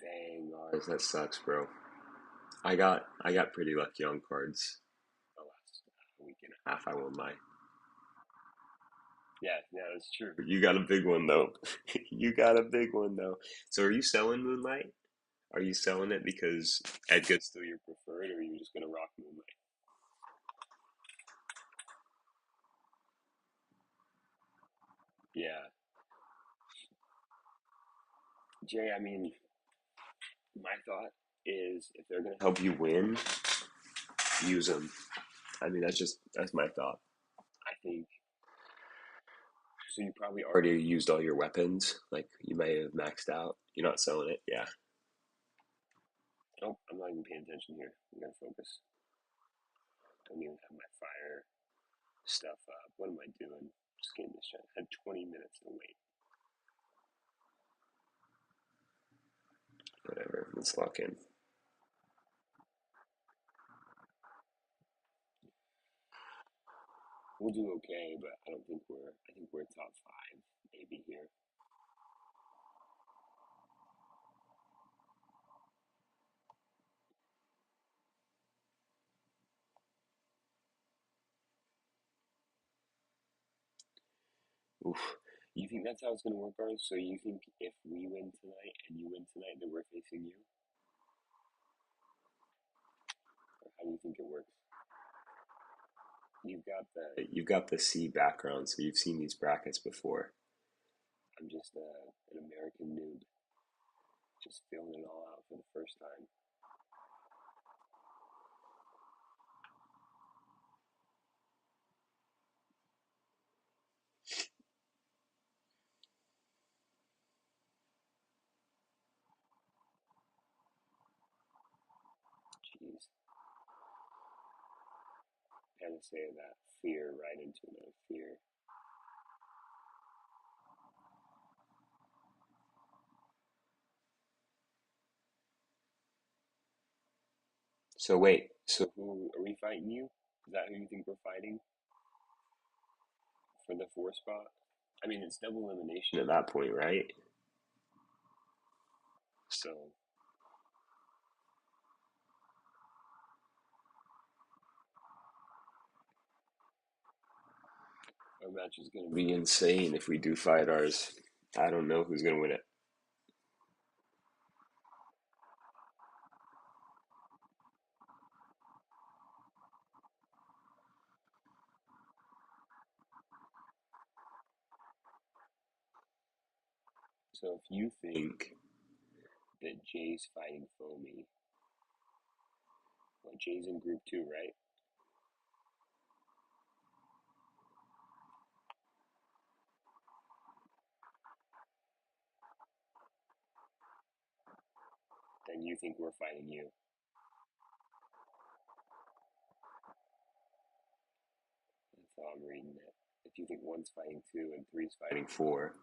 dang, ours. That sucks, bro. I got pretty lucky on cards the last week and a half. I won't lie. Yeah, yeah, that's true. You got a big one though. You got a big one though. So are you selling Moonlight? Are you selling it because Edgar's still your preferred, or are you just gonna rock Moonlight? Yeah, Jay. I mean, my thought is if they're gonna help you win, use them. I mean, that's my thought. I think so. You probably already used all your weapons. Like you may have maxed out. You're not selling it. Yeah. Oh, I'm not even paying attention here. I gotta focus. Don't even have my fire stuff up. What am I doing? Just getting this shot. I had 20 minutes to wait. Whatever. Let's lock in. We'll do okay, but I don't think we're. I think we're top five, maybe here. Oof. You think that's how it's gonna work, Ars? So you think if we win tonight and you win tonight, that we're facing you, or how do you think it works? You've got the C background, so you've seen these brackets before. I'm just an American noob, just feeling it all out for the first time. Jeez, kind of say that fear right into another fear. So wait, so who are we fighting you? Is that who you think we're fighting for the 4 spot? I mean, it's double elimination at that point, right? So Our match is going to be insane if we do fight ours. I don't know who's going to win it. So if you think that Jay's fighting Foamy, well, Jay's in group 2, right? Then you think we're fighting you. That's how I'm reading it. If you think one's fighting 2 and three's fighting 4,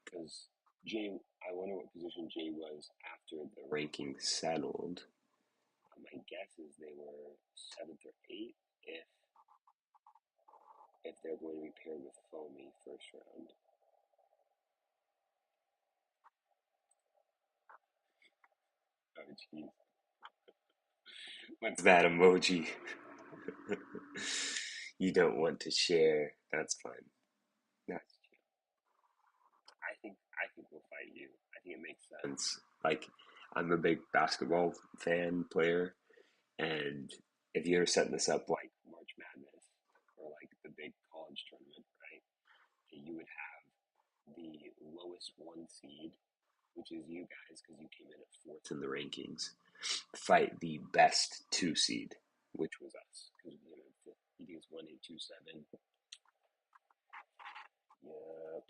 because Jay, I wonder what position Jay was after the ranking settled. My guess is they were 7th or 8th if they're going to be paired with Foamy first round. Oh, jeez. What's that emoji? You don't want to share. That's fine. That's I think we'll fight you. I think it makes sense. Like, I'm a big basketball fan player, and if you're setting this up like March Madness or like the big college tournament, right? You would have the lowest one seed, which is you guys, because you came in at 4th in the rankings, fight the best 2 seed, which was us, because we came in 5th. You think it's 1827? Yep.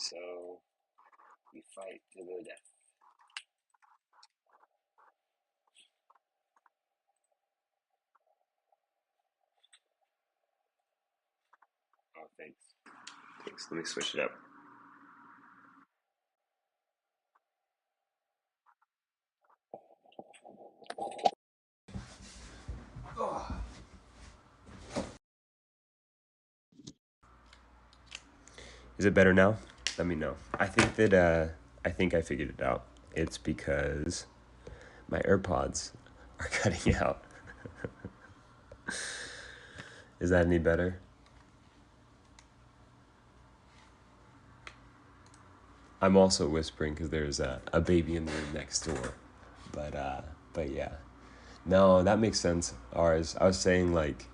So we fight to the death. Oh, thanks. Thanks. Let me switch it up. Is it better now? Let me know. I think that I think I figured it out. It's because my AirPods are cutting out. Is that any better? I'm also whispering because there's a baby in the room next door. But yeah. No, that makes sense. Ours, I was saying, like,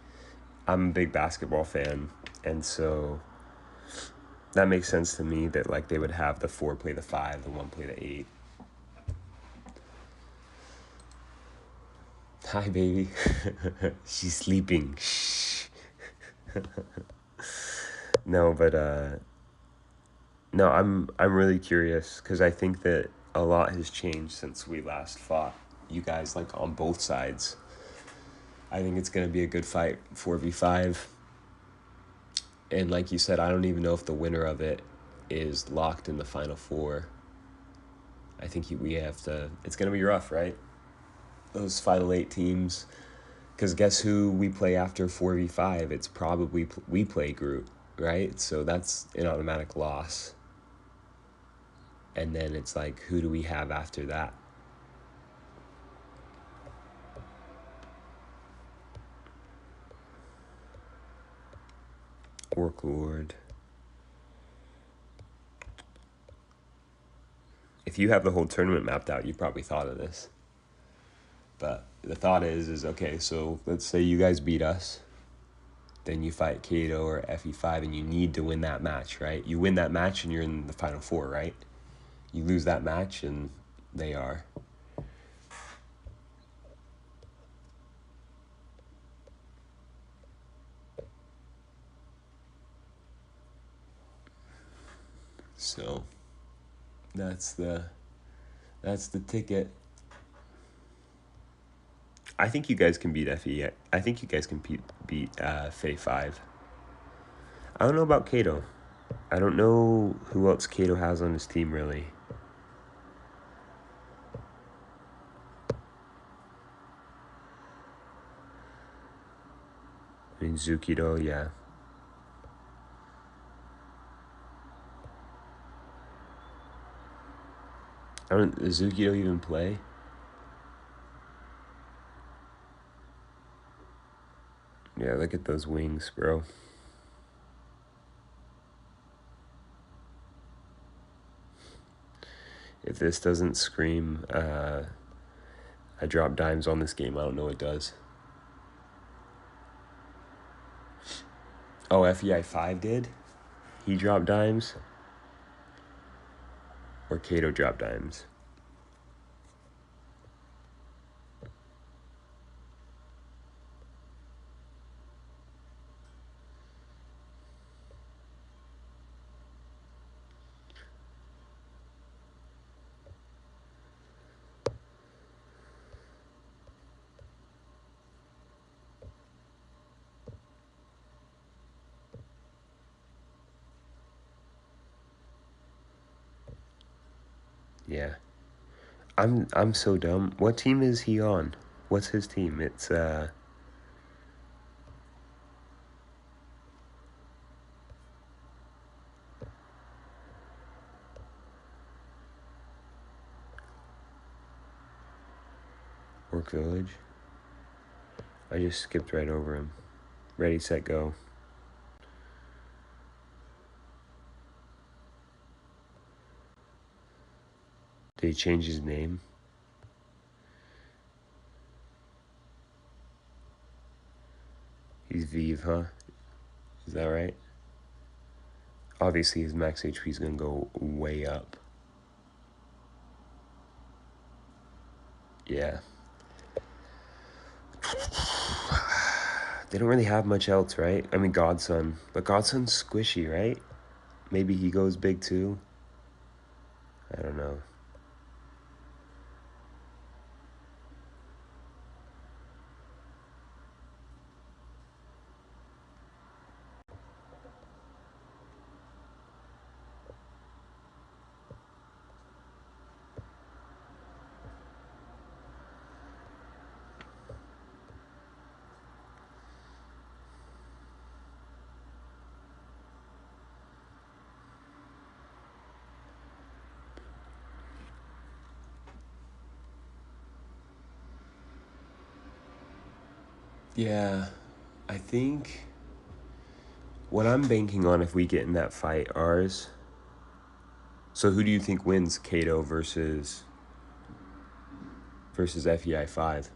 I'm a big basketball fan, and so that makes sense to me that like they would have the 4 play the 5, the 1 play the 8. Hi, baby. She's sleeping. Shh. No, but no, I'm really curious because I think that a lot has changed since we last fought you guys, like on both sides. I think it's gonna be a good fight, 4v5. And like you said, I don't even know if the winner of it is locked in the final 4. I think we have to. It's gonna be rough, right? Those final 8 teams. Because guess who we play after 4v5? It's probably we play group, right? So that's an automatic loss. And then it's like, who do we have after that? Orc Lord. If you have the whole tournament mapped out, you probably thought of this. But the thought is okay, so let's say you guys beat us. Then you fight Kato or FE5 and you need to win that match, right? You win that match and you're in the final 4, right? You lose that match and they are. So that's the ticket. I think you guys can beat FE. I think you guys can beat Faye 5. I don't know about Kato. I don't know who else Kato has on his team, really. I mean, Zukido, yeah. Does Zukido even play? Yeah, look at those wings, bro. If this doesn't scream, I drop dimes on this game, I don't know what does. Oh, FEI 5 did? He dropped dimes? Or Kato dropped dimes? Yeah. I'm so dumb. What team is he on? What's his team? It's Work Village. I just skipped right over him. Ready, set, go. Did he change his name? He's Vive, huh? Is that right? Obviously, his max HP is going to go way up. Yeah. They don't really have much else, right? I mean, Godson. But Godson's squishy, right? Maybe he goes big too? I don't know. Yeah, I think what I'm banking on if we get in that fight, ours. So who do you think wins, Kato versus FEI 5?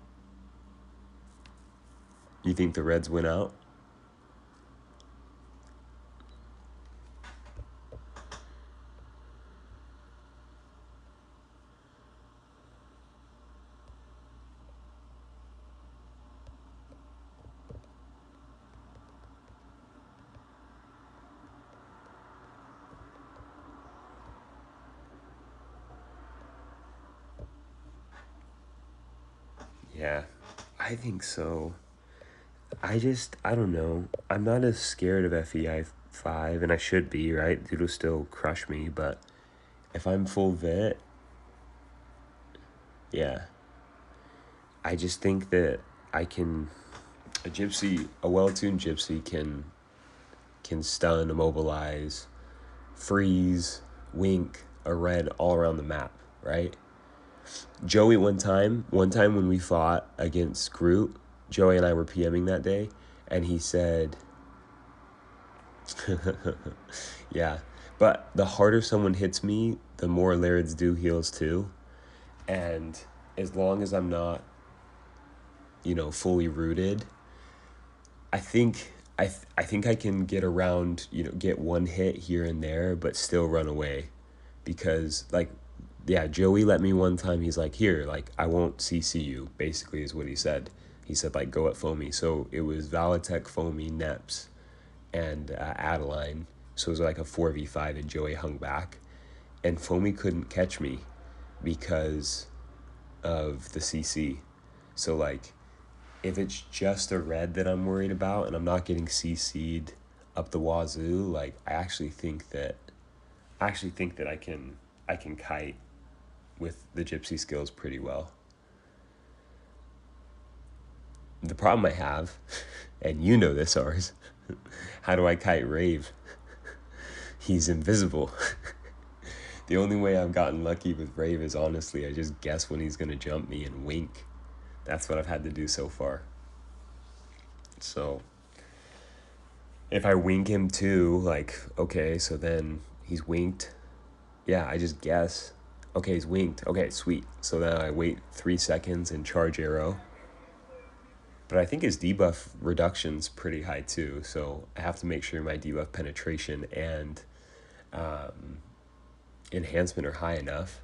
You think the Reds win out? Yeah, I think so. I don't know. I'm not as scared of FEI 5, and I should be, right? Dude will still crush me, but if I'm full vit, yeah. I just think that I can, a well-tuned Gypsy can stun, immobilize, freeze, wink, a red all around the map, right? Joey one time when we fought against Groot, Joey and I were PMing that day, and he said, yeah, but the harder someone hits me, the more Larids do heals too. And as long as I'm not, fully rooted, I think I can get around, get one hit here and there, but still run away. Because like, yeah, Joey let me one time. He's like, here, like I won't CC you. Basically, is what he said. He said like go at Foamy. So it was Valitech, Foamy, Neps, and Adeline. So it was like a 4v5, and Joey hung back, and Foamy couldn't catch me because of the CC. So like, if it's just a red that I'm worried about and I'm not getting CC'd up the wazoo, like I actually think that I can kite with the Gypsy skills pretty well. The problem I have, and you know this, ours, how do I kite Rave? He's invisible. The only way I've gotten lucky with Rave is honestly I just guess when he's gonna jump me and wink. That's what I've had to do so far. So If I wink him too, like, okay, so then he's winked. Yeah, I just guess. Okay, he's winked. Okay, sweet. So then I wait 3 seconds and charge arrow. But I think his debuff reduction's pretty high too, so I have to make sure my debuff penetration and enhancement are high enough.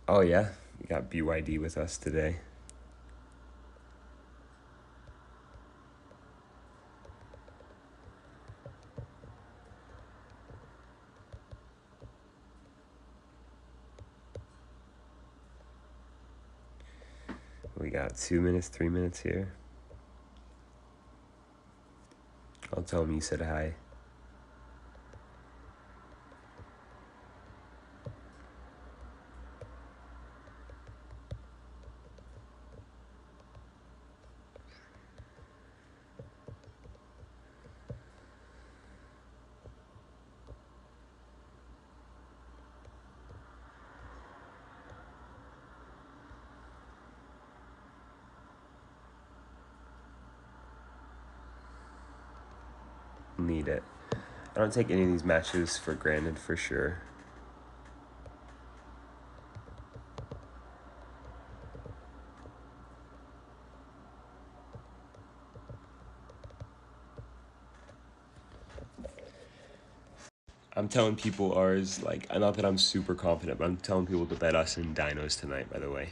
Oh yeah, we got BYD with us today. We got 2 minutes, 3 minutes here. I'll tell him you said hi. Need it. I don't take any of these matches for granted for sure. I'm telling people ours, like, not that I'm super confident, but I'm telling people to bet us in dinos tonight, by the way.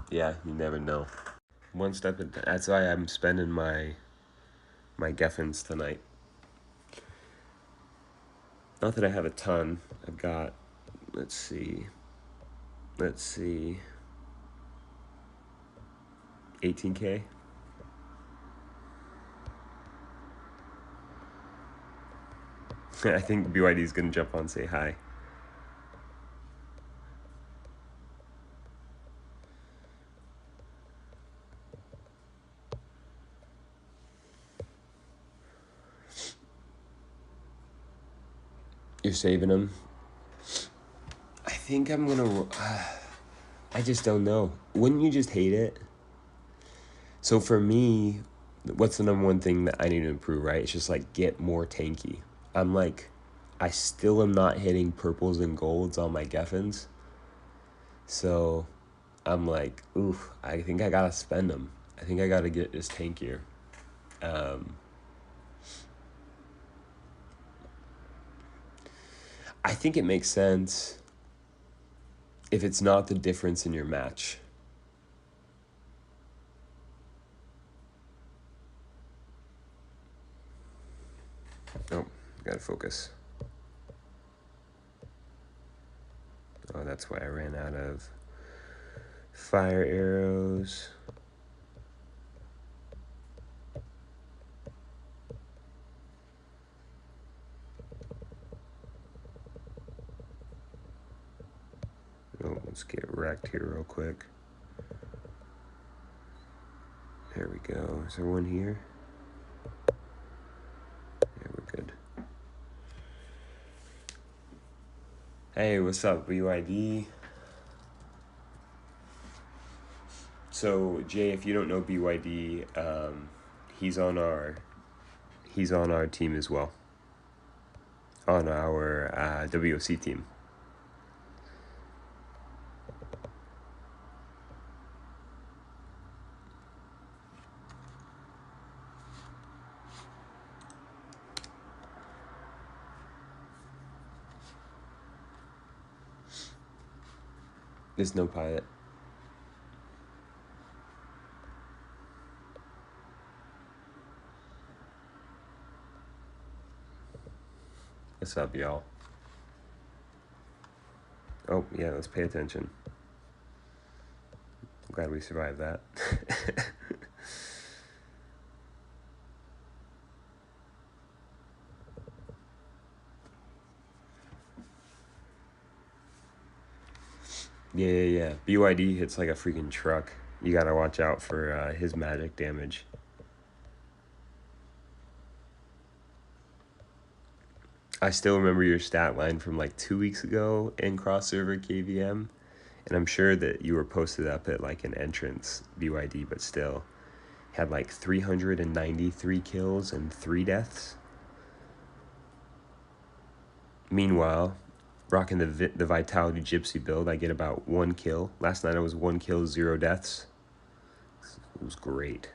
Yeah, you never know. One step at that's why I'm spending my Geffins tonight. Not that I have a ton. I've got, let's see, 18K. I think BYD is gonna jump on and say hi. You're saving him. I think I'm gonna. I just don't know. Wouldn't you just hate it? So for me, what's the number one thing that I need to improve? Right? It's just like get more tanky. I'm like, I still am not hitting purples and golds on my Geffins. So I'm like, oof, I think I gotta spend them. I think I gotta get this tankier. I think it makes sense if it's not the difference in your match. Oh, gotta focus. Oh, that's why I ran out of fire arrows. Oh, let's get wrecked here real quick. There we go. Is there one here? Yeah, we're good. Hey, what's up, BYD? So, Jay, if you don't know BYD, he's on our team as well. On our WoC team. There's no pilot. What's up, y'all? Oh, yeah, let's pay attention. I'm glad we survived that. Yeah. BYD hits like a freaking truck. You gotta watch out for his magic damage. I still remember your stat line from like 2 weeks ago in cross server KVM, and I'm sure that you were posted up at like an entrance BYD, but still had like 393 kills and 3 deaths. Meanwhile, rocking the Vitality Gypsy build, I get about 1 kill. Last night I was 1 kill, 0 deaths. It was great.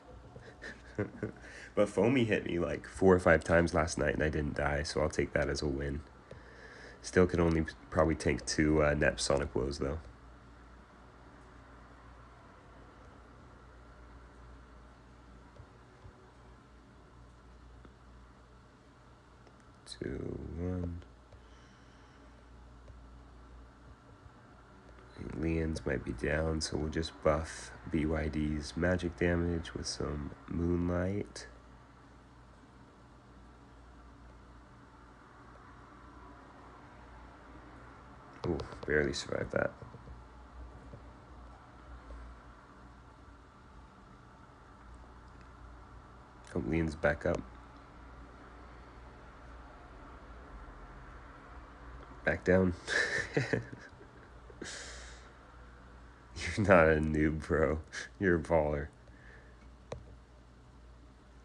But Foamy hit me like 4 or 5 times last night and I didn't die, so I'll take that as a win. Still could only probably tank 2 net Sonic Woes though. 2-1. Lian's might be down, so we'll just buff BYD's magic damage with some Moonlight. Ooh, barely survived that. Oh, Lian's back up. Back down. You're not a noob, bro. You're a baller.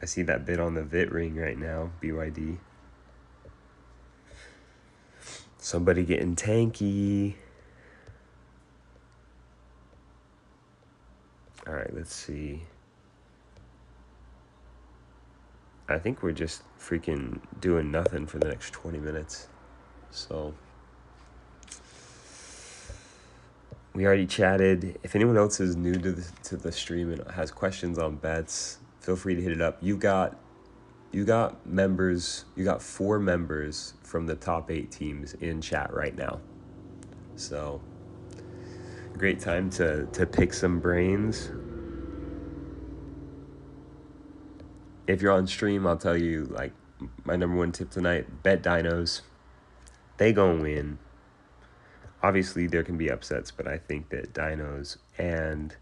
I see that bit on the Vit ring right now, BYD. Somebody getting tanky. Alright, let's see. I think we're just freaking doing nothing for the next 20 minutes. So, we already chatted. If anyone else is new to the stream and has questions on bets, feel free to hit it up. You got members. You got 4 members from the top 8 teams in chat right now. So, great time to pick some brains. If you're on stream, I'll tell you, like, my number 1 tip tonight: bet dinos. They gonna win. Obviously, there can be upsets, but I think that dinos, and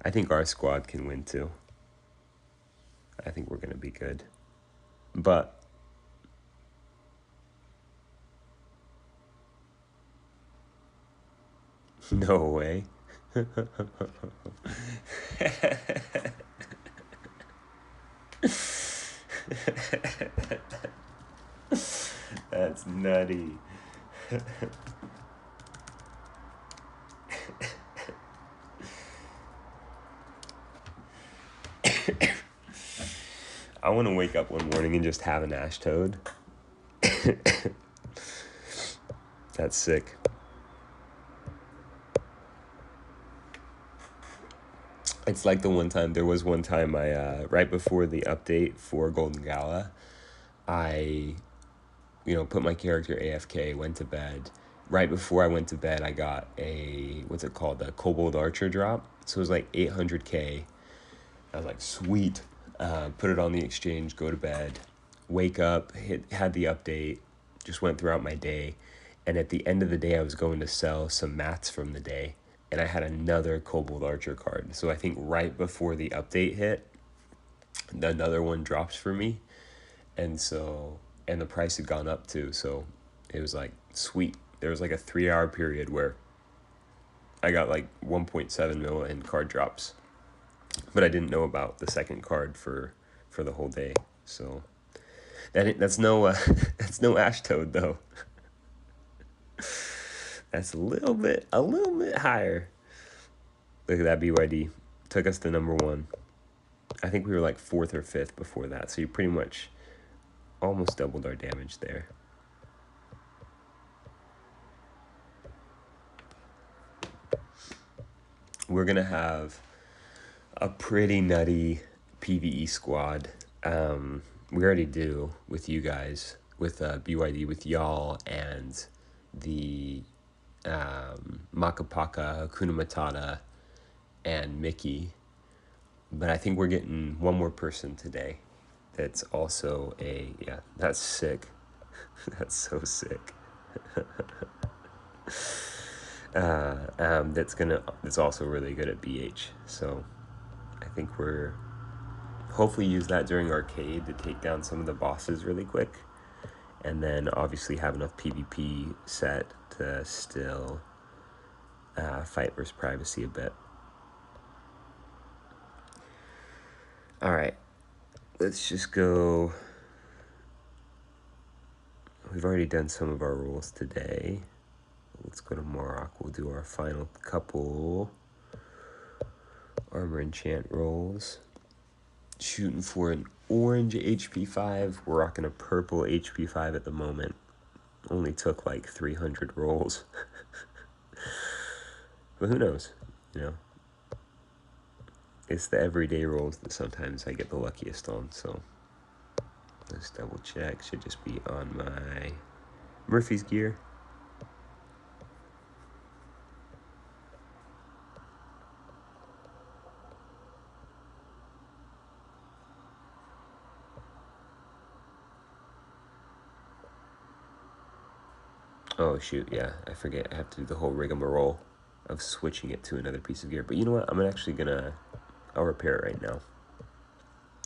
I think our squad can win too. I think we're gonna be good. But no way. That's nutty. I want to wake up one morning and just have an Ash Toad. That's sick. It's like there was one time I, right before the update for Golden Gala, I, put my character AFK, went to bed. Right before I went to bed, I got a Kobold Archer drop. So it was like 800k. I was like, sweet. Put it on the exchange, go to bed, wake up, had the update, just went throughout my day. And at the end of the day, I was going to sell some mats from the day. And I had another Kobold Archer card. So I think right before the update hit, another one dropped for me. And the price had gone up too. So it was like, sweet. There was like a 3-hour period where I got like 1.7 mil in card drops. But I didn't know about the second card for the whole day. So that's no that's no Ash Toad though. That's a little bit higher. Look at that, BYD. Took us to number 1. I think we were like 4th or 5th before that. So you pretty much almost doubled our damage there. We're going to have a pretty nutty PvE squad. We already do with you guys, with BYD, with y'all, and the Makapaka, Hakuna Matata, and Mickey. But I think we're getting one more person today that's also that's sick. That's so sick. That's also really good at BH. So I think we're hopefully use that during arcade to take down some of the bosses really quick. and then obviously have enough PvP set to still fight versus privacy a bit. All right, let's just go. We've already done some of our rolls today. Let's go to ROX. We'll do our final couple armor enchant rolls. Shooting for an orange HP 5. We're rocking a purple HP 5 at the moment. Only took like 300 rolls. But who knows, you know? It's the everyday rolls that sometimes I get the luckiest on, so let's double check. Should just be on my Murphy's gear. Oh shoot, yeah, I forget. I have to do the whole rigmarole of switching it to another piece of gear. But you know what? I'll repair it right now.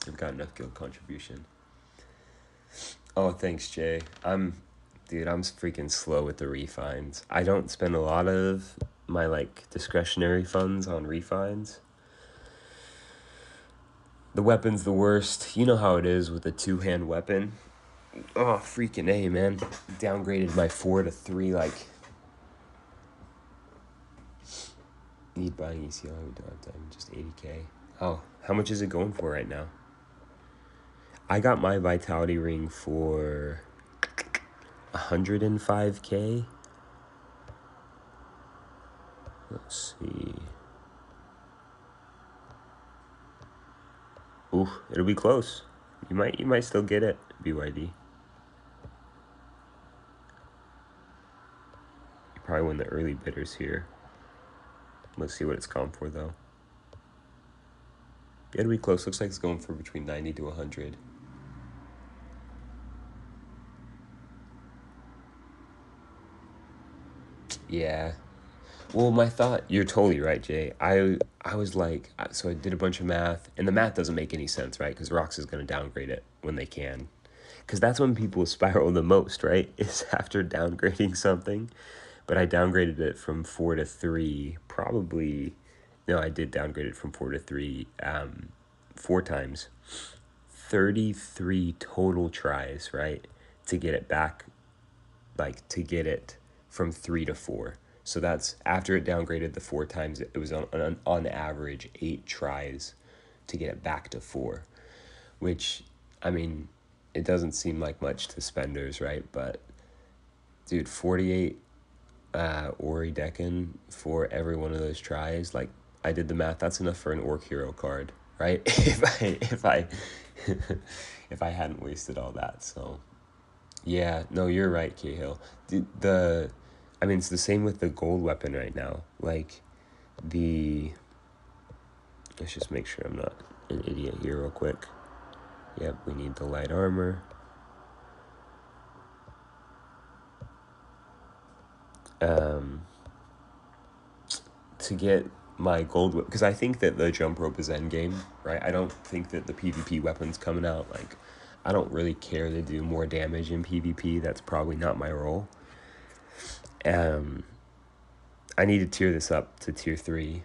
I've got enough guild contribution. Oh, thanks, Jay. Dude, I'm freaking slow with the refines. I don't spend a lot of my, like, discretionary funds on refines. The weapon's the worst. You know how it is with a two-hand weapon. Oh, freaking A, man. Downgraded my 4 to 3, like... Need buying ECL, we don't have time, just 80k. Oh, how much is it going for right now? I got my Vitality Ring for 105k. Let's see. Ooh, it'll be close. You might still get it, BYD. You probably win the early bidders here. Let's see what it's gone for though. It'll be close. Looks like it's going for between 90 to 100. Yeah. Well, my thought, you're totally right, Jay. I was like, so I did a bunch of math, and the math doesn't make any sense, right? Because ROX is going to downgrade it when they can. Because that's when people spiral the most, right? Is after downgrading something. But I downgraded it from 4 to 3, probably, no, I did downgrade it from 4 to 3 4 times. 33 total tries, right? To get it back, like to get it from 3 to 4. So that's after it downgraded the 4 times, it was on average 8 tries to get it back to 4, which, I mean, it doesn't seem like much to spenders, right? But dude, 48 Ori Decan for every one of those tries, like, I did the math, that's enough for an Orc Hero card, right? if I if I hadn't wasted all that. So yeah, no, you're right, Cahill. I mean, it's the same with the gold weapon right now. Like, let's just make sure I'm not an idiot here real quick. Yep, we need the light armor. To get my gold whip, because I think that the jump rope is endgame, right? I don't think that the PvP weapon's coming out. Like, I don't really care to do more damage in PvP. That's probably not my role. I need to tier this up to tier 3.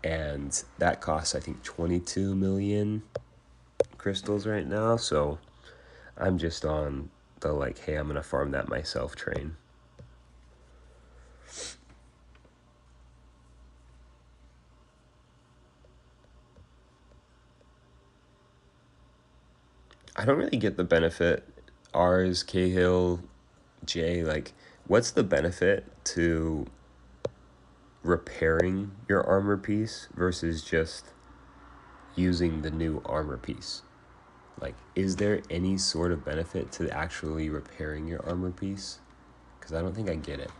And that costs, I think, 22 million crystals right now. So I'm just on the, like, hey, I'm going to farm that myself train. I don't really get the benefit. Ours, Cahill, Jay, like, what's the benefit to repairing your armor piece versus just using the new armor piece? Like, is there any sort of benefit to actually repairing your armor piece? Because I don't think I get it.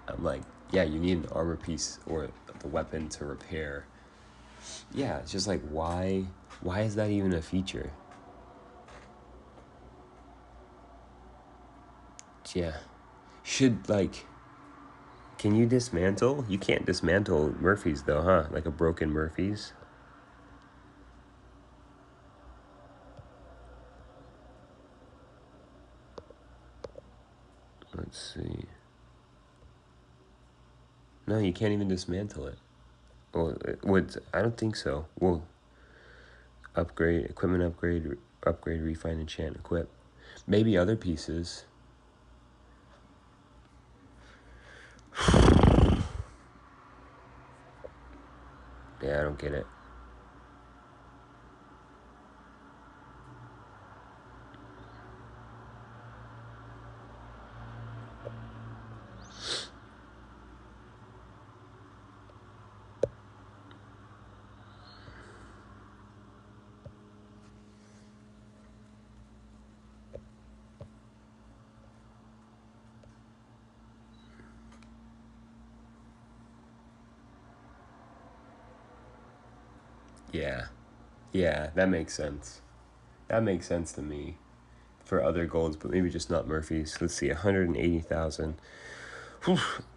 I'm like, yeah, you need an armor piece or the weapon to repair. Yeah, it's just like, why is that even a feature? Yeah. Should, like, can you dismantle? You can't dismantle Murphy's though, huh? Like a broken Murphy's. Let's see. No, you can't even dismantle it. Well, I don't think so. Well, upgrade, equipment upgrade, refine, enchant, equip. Maybe other pieces. Yeah, I don't get it. Yeah. Yeah, that makes sense. That makes sense to me for other golds, but maybe just not Murphy's. Let's see, 180,000.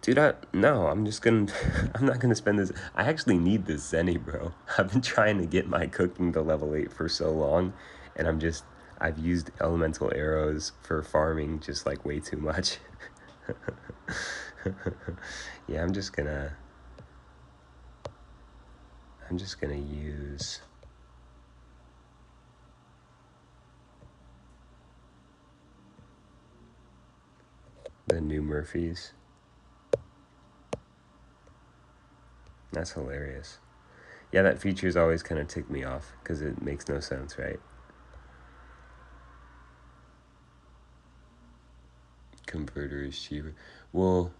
Dude, no, I'm just gonna, I'm not gonna spend this. I actually need this Zenny, bro. I've been trying to get my cooking to level 8 for so long, and I've used elemental arrows for farming just like way too much. Yeah, I'm just gonna use the new Murphys. That's hilarious. Yeah, that feature's always kind of ticked me off because it makes no sense, right? Converter is cheaper. Well,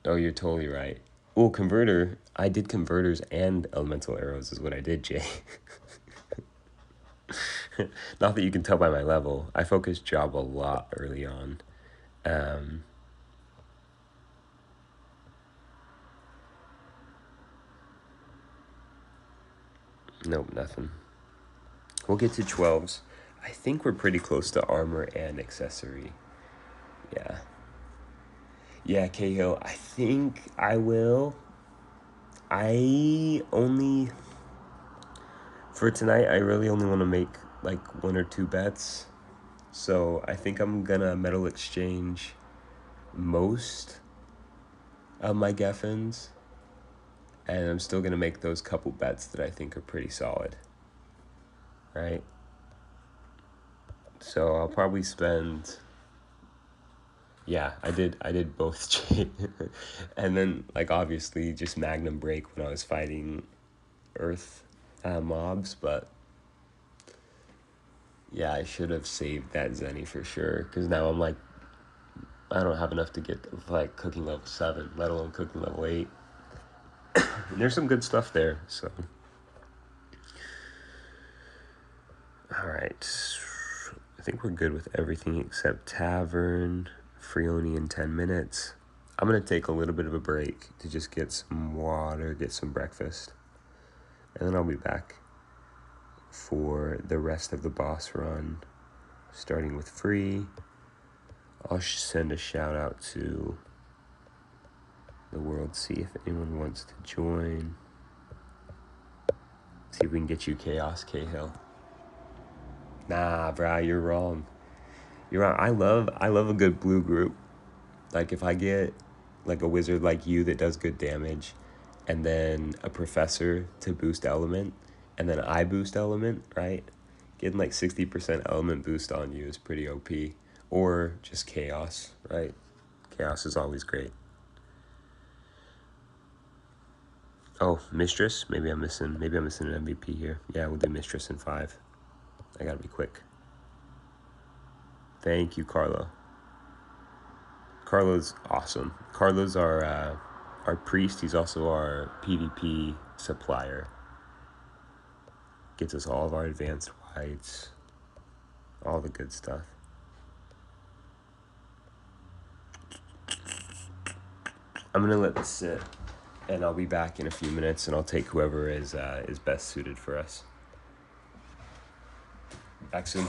oh, you're totally right. Well, converter, I did converters and elemental arrows is what I did, Jay. Not that you can tell by my level. I focused job a lot early on. Um, nope, nothing. We'll get to 12s. I think we're pretty close to armor and accessory. Yeah. Yeah, Cahill, I think I will. I only, for tonight, I really only want to make like 1 or 2 bets. So I think I'm gonna metal exchange most of my Geffins, and I'm still gonna make those couple bets that I think are pretty solid, right? So I'll probably spend. Yeah, I did both, and then like obviously just Magnum Break when I was fighting Earth mobs, but yeah, I should have saved that Zenny for sure, because now I'm like, I don't have enough to get like cooking level 7, let alone cooking level 8. And there's some good stuff there, so. All right. I think we're good with everything except Tavern, Frioni in 10 minutes. I'm going to take a little bit of a break to just get some water, get some breakfast. And then I'll be back for the rest of the boss run, starting with free. I'll send a shout out to the world, see if anyone wants to join. See if we can get you Chaos Cahill. Nah, brah, you're wrong. You're wrong. I love a good blue group. Like if I get like a wizard like you that does good damage, and then a professor to boost element, and then I boost element, right? Getting like 60% element boost on you is pretty OP. Or just chaos, right? Chaos is always great. Oh, Mistress? Maybe I'm missing an MVP here. Yeah, we'll do Mistress in 5. I gotta be quick. Thank you, Carlo. Carlo's awesome. Carlo's our priest. He's also our PvP supplier. Gets us all of our advanced whites, all the good stuff. I'm gonna let this sit, and I'll be back in a few minutes, and I'll take whoever is best suited for us. Back soon.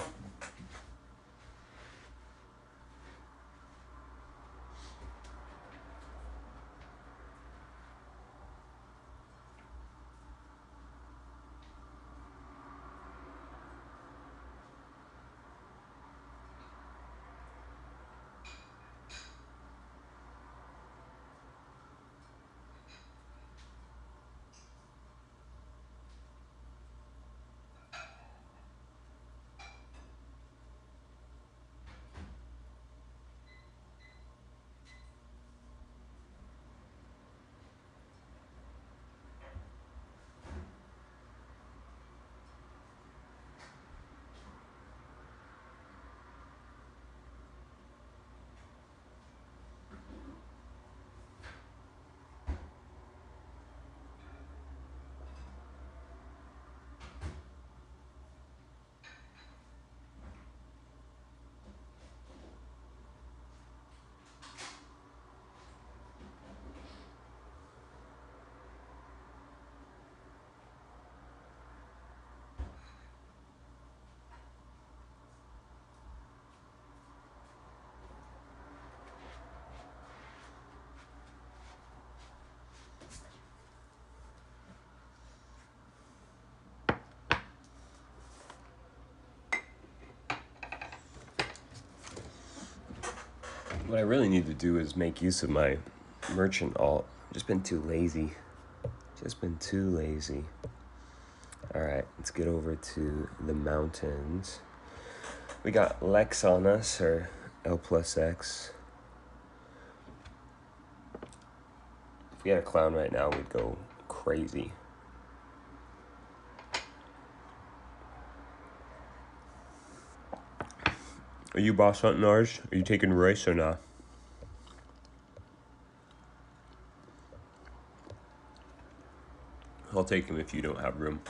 What I really need to do is make use of my merchant alt. Just been too lazy. Alright, let's get over to the mountains. We got Lex on us, or L plus X. If we had a clown right now, we'd go crazy. Are you boss hunting ours? Are you taking Royce or not? I'll take him if you don't have room.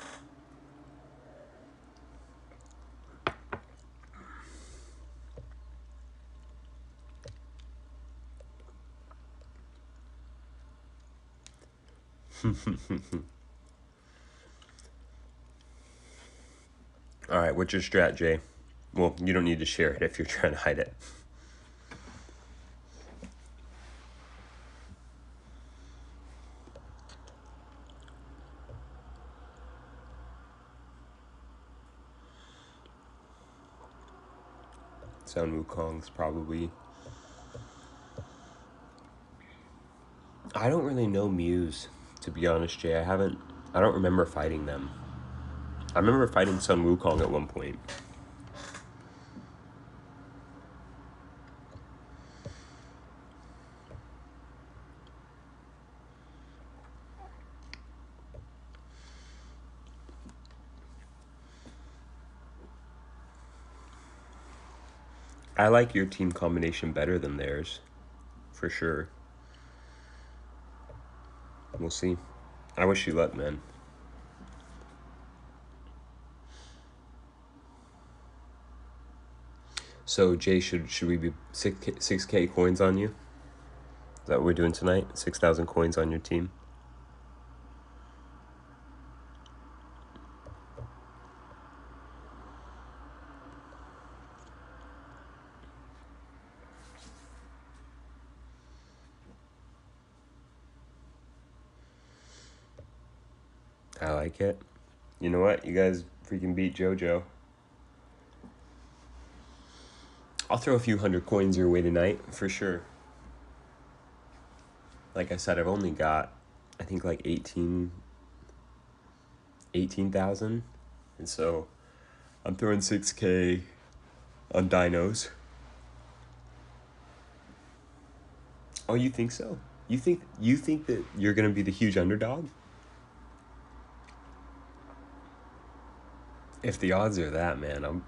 Alright, what's your strat, Jay? Well, you don't need to share it if you're trying to hide it. Sun Wukong's probably. I don't really know Muse, to be honest, Jay. I don't remember fighting them. I remember fighting Sun Wukong at one point. I like your team combination better than theirs, for sure. We'll see. I wish you luck, man. So, Jay, should we be 6K coins on you? Is that what we're doing tonight? 6,000 coins on your team? I like it. You know what? You guys freaking beat JoJo. I'll throw a few hundred coins your way tonight, for sure. Like I said, I've only got, I think, like 18,000. And so I'm throwing 6K on dinos. Oh, you think so? You think that you're going to be the huge underdog? If the odds are that, man,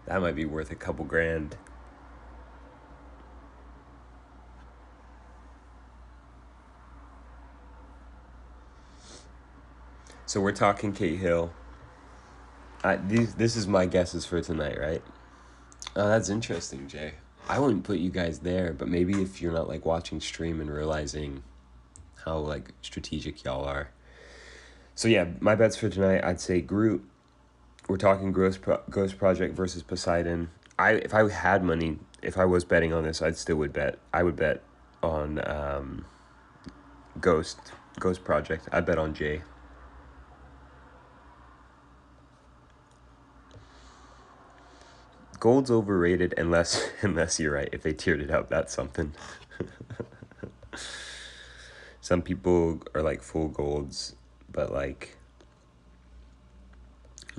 that might be worth a couple grand. So we're talking Kate Hill. This is my guesses for tonight, right? Oh, that's interesting, Jay. I wouldn't put you guys there, but maybe if you're not like watching stream and realizing how like strategic y'all are. So yeah, my bets for tonight, I'd say Groot. We're talking Ghost Project versus Poseidon. If I had money, if I was betting on this, I would bet on Ghost Project. I'd bet on Jay. Gold's overrated unless you're right. If they tiered it up, that's something. Some people are like full golds, but like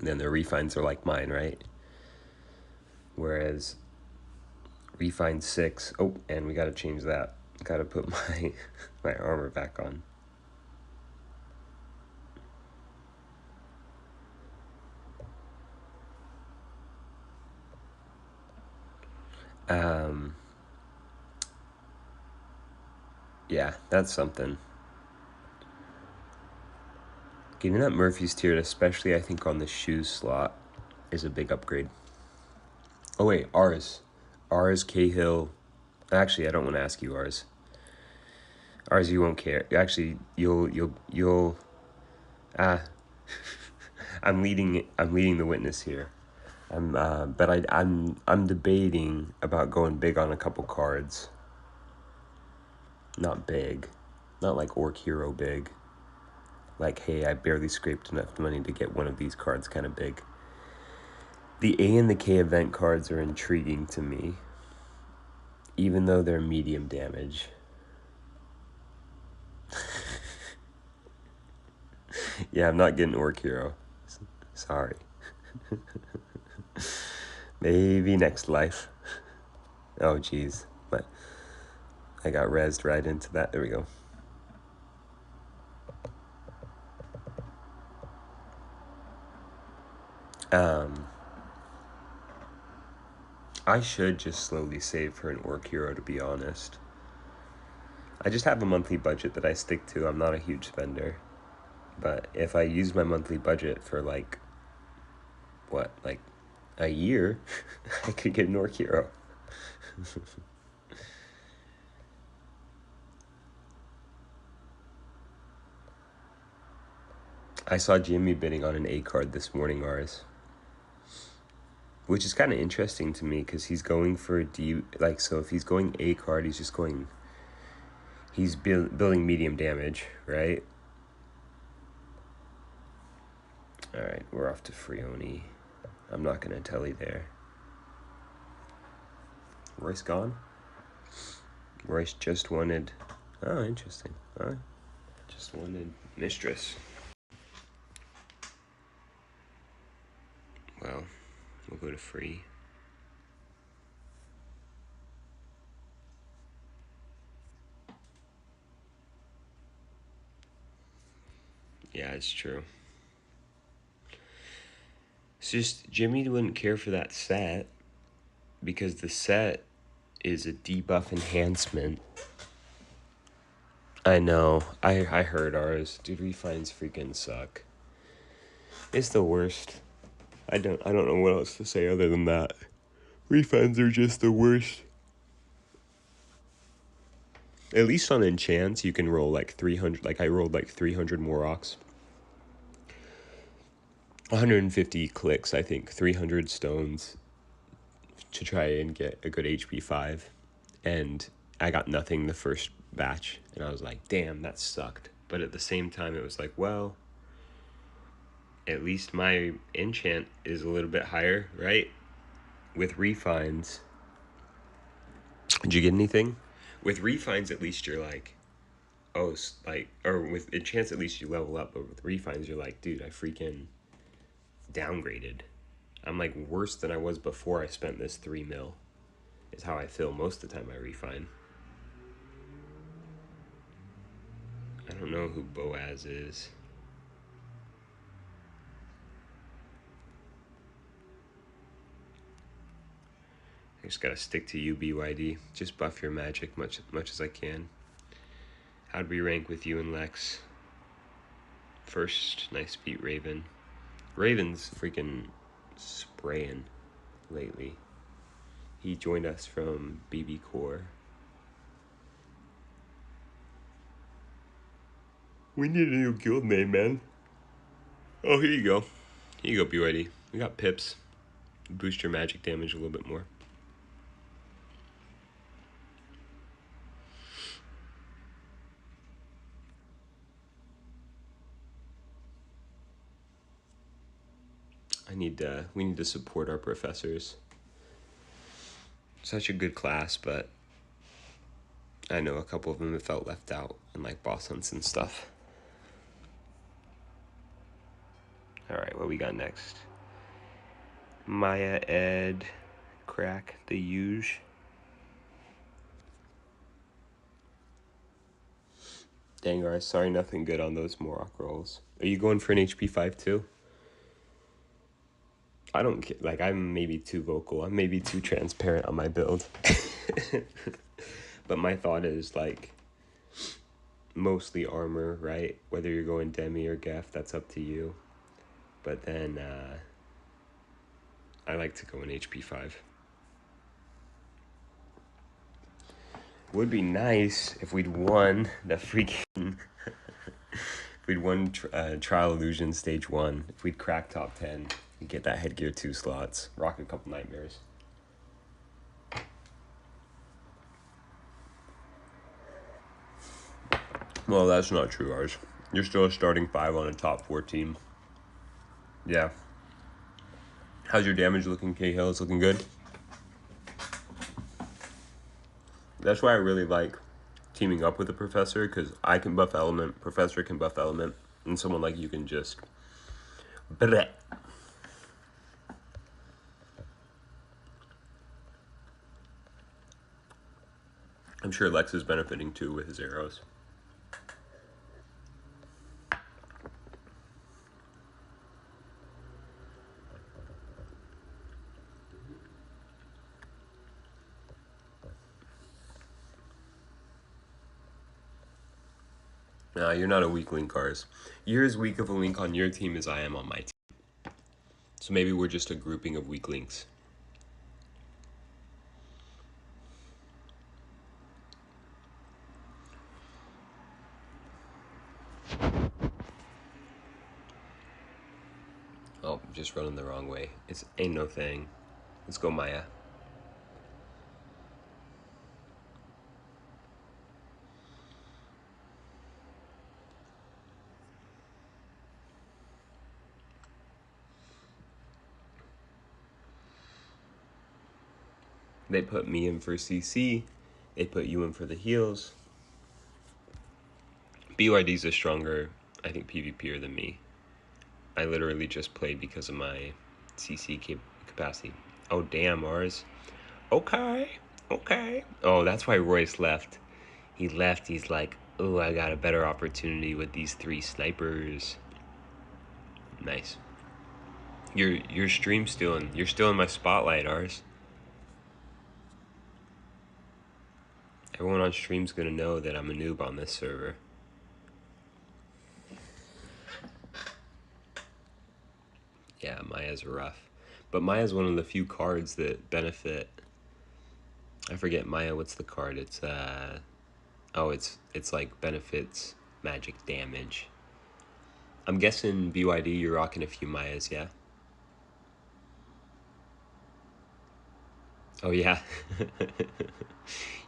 then their refines are like mine, right? Whereas refine 6, oh, and we gotta change that. Gotta put my armor back on. Yeah, that's something. Getting that Murphy's tiered, especially I think on the shoes slot, is a big upgrade. Oh wait, ours, Cahill. Actually, I don't want to ask you ours. Ours, you won't care. Actually, you'll. I'm leading the witness here. But I'm debating about going big on a couple cards. Not big, not like Orc Hero big. Like, hey, I barely scraped enough money to get one of these cards kind of big. The A and the K event cards are intriguing to me. even though they're medium damage. Yeah, I'm not getting Orc Hero. Sorry. Maybe next life. Oh, jeez. But I got rezzed right into that. There we go. I should just slowly save for an Orc Hero, to be honest. I just have a monthly budget that I stick to. I'm not a huge spender. But if I use my monthly budget for like a year, I could get an Orc Hero. I saw Jimmy bidding on an A card this morning, ours. Which is kind of interesting to me because he's going for D. Like, so if he's going A card, he's just going. He's building medium damage, right? Alright, we're off to Frioni. I'm not going to telly there. Royce gone? Royce just wanted... Oh, interesting. Alright. Just wanted Mistress. Well, we'll go to free. Yeah, it's true. It's just, Jimmy wouldn't care for that set because the set is a debuff enhancement. I know. I heard ours. Dude, refines freaking suck. It's the worst. I don't know what else to say other than that. Refines are just the worst. At least on enchants, you can roll like 300. Like, I rolled like 300 more ROX. 150 clicks, I think. 300 stones to try and get a good HP 5. And I got nothing the first batch. And I was like, damn, that sucked. But at the same time, it was like, well, at least my enchant is a little bit higher, right? With refines. Did you get anything? With refines, at least you're like, oh, like, or with enchants, at least you level up. But with refines, you're like, dude, I freaking downgraded. I'm like worse than I was before I spent this 3 mil. Is how I feel most of the time I refine. I don't know who Boaz is. I just gotta stick to you, BYD. Just buff your magic much as I can. How'd we rank with you and Lex? First, nice beat Raven. Raven's freaking spraying lately. He joined us from BB Core. We need a new guild name, man. Oh, here you go. Here you go, BYD. We got pips. Boost your magic damage a little bit more. We need to support our professors. Such a good class, but I know a couple of them have felt left out in like boss hunts and stuff. Alright, what we got next? Maya, Ed, Crack, the Huge. Dang, guys, sorry, nothing good on those Morok rolls. Are you going for an HP 5 too? I don't get, like, I'm maybe too vocal. I'm maybe too transparent on my build. But my thought is, like, mostly armor, right? Whether you're going Demi or Geth, that's up to you. But then, I like to go in HP 5. Would be nice if we'd won the freaking... if we'd won Trial Illusion Stage 1. If we'd crack top 10 and get that Headgear 2 slots. Rock a couple Nightmares. Well, that's not true, ours. You're still a starting 5 on a top 4 team. Yeah. How's your damage looking, K-Hill? It's looking good? That's why I really like teaming up with a professor, because I can buff element, professor can buff element, and someone like you can just bleh. I'm sure Lex is benefiting too with his arrows. Nah, you're not a weak link, Cars. You're as weak of a link on your team as I am on my team. So maybe we're just a grouping of weak links. Oh, just running the wrong way. It's ain't no thing. Let's go, Maya. They put me in for CC. They put you in for the heals. BYD's a stronger, I think, PvPer than me. I literally just played because of my CC capacity. Oh, damn, ours. Okay, okay. Oh, that's why Royce left. He left. He's like, oh, I got a better opportunity with these 3 snipers. Nice. Your stream stealing. You're still in my spotlight, ours. Everyone on stream's gonna know that I'm a noob on this server. Yeah, Maya's rough. But Maya's one of the few cards that benefit. I forget Maya, what's the card? It's oh, it's like benefits magic damage. I'm guessing BYD you're rocking a few Mayas, yeah? Oh yeah.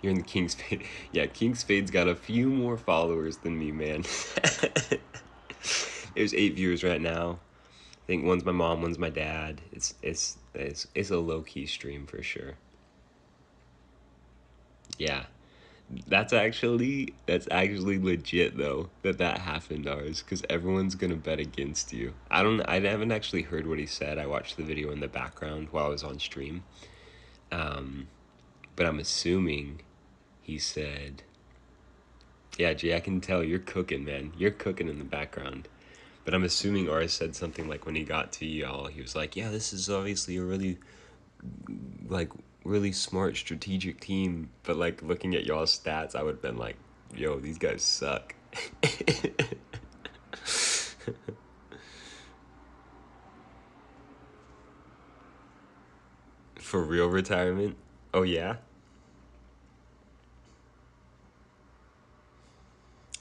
You're in the King Spade. Yeah, King Spade's got a few more followers than me, man. There's 8 viewers right now. I think one's my mom, one's my dad. It's a low key stream for sure. Yeah, that's actually legit though that happened, ours, because everyone's gonna bet against you. I haven't actually heard what he said. I watched the video in the background while I was on stream, but I'm assuming he said, "Yeah, Jay, I can tell you're cooking, man. You're cooking in the background." But I'm assuming Ars said something like when he got to y'all, he was like, "Yeah, this is obviously a like really smart strategic team." But like looking at y'all's stats, I would have been like, "Yo, these guys suck." For real retirement? Oh yeah,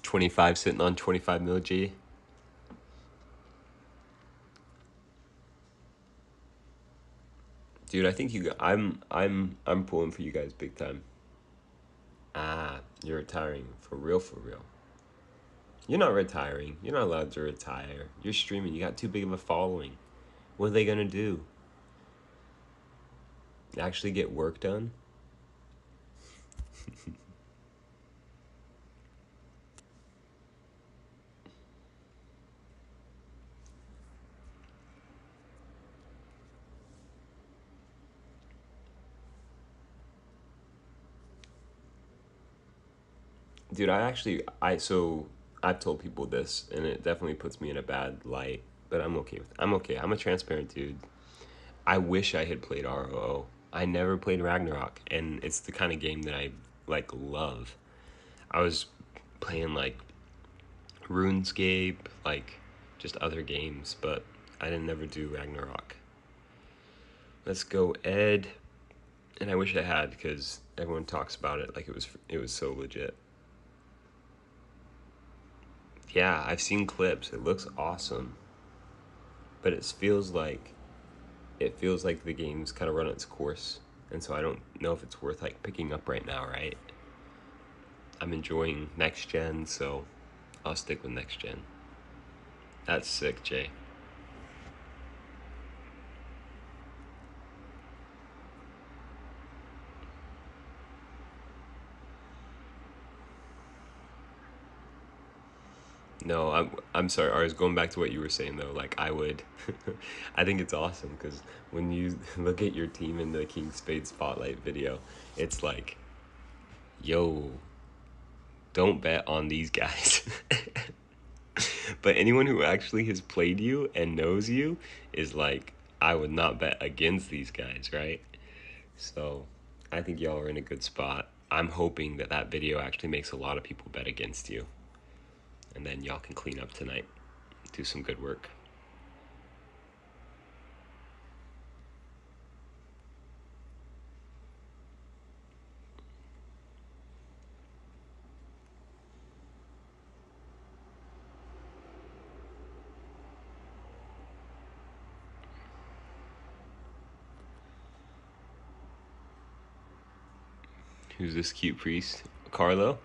25 sitting on 25 mil G. Dude, I think I'm pulling for you guys big time. Ah, you're retiring for real, for real. You're not retiring. You're not allowed to retire. You're streaming. You got too big of a following. What are they gonna do? Actually get work done? Dude, I've told people this, and it definitely puts me in a bad light. But I'm okay with. I'm okay. I'm a transparent dude. I wish I had played ROO. I never played Ragnarok, and it's the kind of game that I like love. I was playing like RuneScape, like just other games, but I didn't never do Ragnarok. Let's go, Ed. And I wish I had, because everyone talks about it like it was so legit. Yeah, I've seen clips. It looks awesome, but it feels like the game's kind of run its course, and so I don't know if it's worth like picking up right now. Right? I'm enjoying next gen, so I'll stick with next gen. That's sick, Jay. No, I'm sorry. I was going back to what you were saying though. Like I would, I think it's awesome because when you look at your team in the King Spade Spotlight video, it's like, yo, don't bet on these guys. But anyone who actually has played you and knows you is like, I would not bet against these guys, right? So I think y'all are in a good spot. I'm hoping that that video actually makes a lot of people bet against you. And then y'all can clean up tonight, do some good work. Who's this cute priest? Carlo?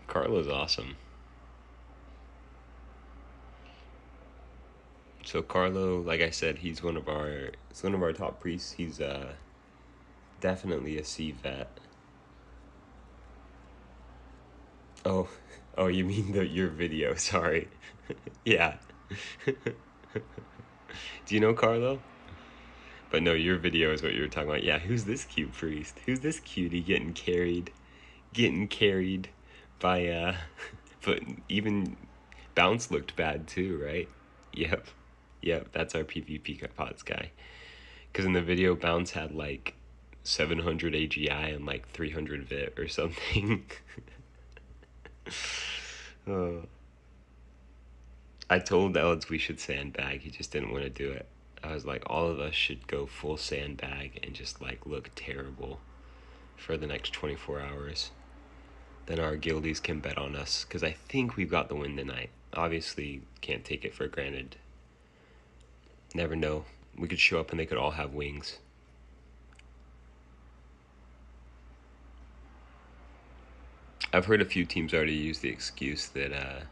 Carlo's awesome. So Carlo, like I said, he's one of our top priests. He's definitely a C vet. Oh, oh, you mean your video? Sorry. Yeah. Do you know Carlo? But no, your video is what you were talking about. Yeah, who's this cute priest? Who's this cutie getting carried? Getting carried by but even Bounce looked bad too, right? Yep. Yep, that's our PvP pods guy. Because in the video, Bounce had like 700 AGI and like 300 VIT or something. uh, I told Ellis we should sandbag. He just didn't want to do it. I was like, all of us should go full sandbag and just like look terrible for the next 24 hours. Then our guildies can bet on us because I think we've got the win tonight. Obviously, can't take it for granted. Never know. We could show up and they could all have wings. I've heard a few teams already use the excuse that,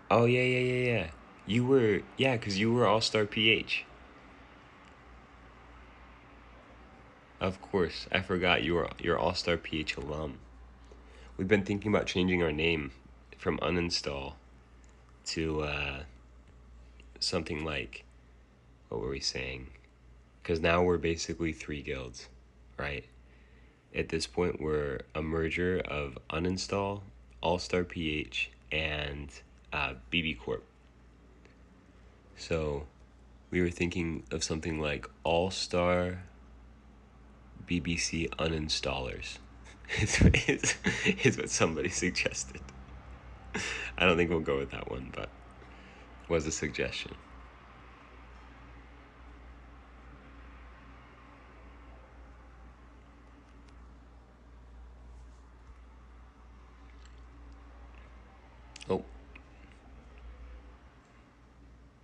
oh, yeah. You were, yeah, because you were All-Star PH. Of course, I forgot you're All-Star PH alum. We've been thinking about changing our name from uninstall to something like, what were we saying? Because now we're basically 3 guilds, right? At this point, we're a merger of uninstall, All-Star PH, and BB Corp. So we were thinking of something like All-Star BBC Uninstallers. is what somebody suggested. I don't think we'll go with that one, but was a suggestion. Oh,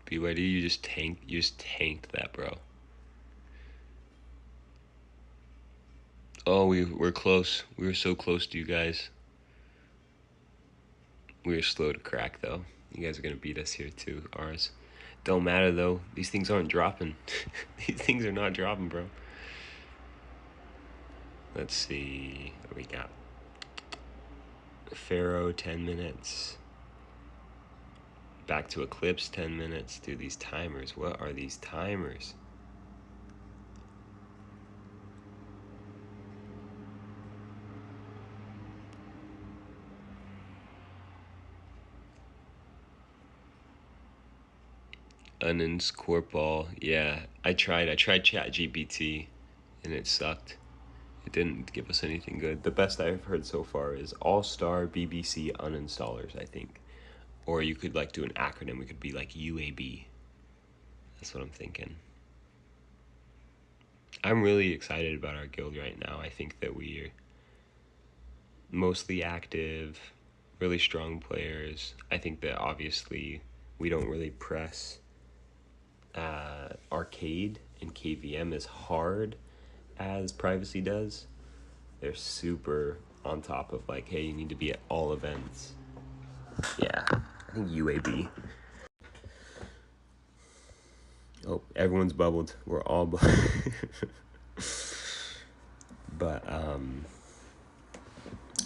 BYD, you just tanked that, bro. Oh, we're close. We were so close to you guys. We were slow to crack though. You guys are gonna beat us here too. Ours don't matter though. These things aren't dropping. These things are not dropping, bro. Let's see what we got. Pharaoh 10 minutes. Back to Eclipse 10 minutes. Dude, these timers. What are these timers? Onions, Corpball. Yeah, I tried ChatGPT and it sucked. It didn't give us anything good. The best I've heard so far is All-Star BBC Uninstallers, I think. Or you could like do an acronym. We could be like UAB. That's what I'm thinking. I'm really excited about our guild right now. I think that we're mostly active, really strong players. I think that obviously we don't really press arcade and KVM as hard as privacy does. They're super on top of like, hey, you need to be at all events. Yeah, I think UAB. Oh, everyone's bubbled. We're all but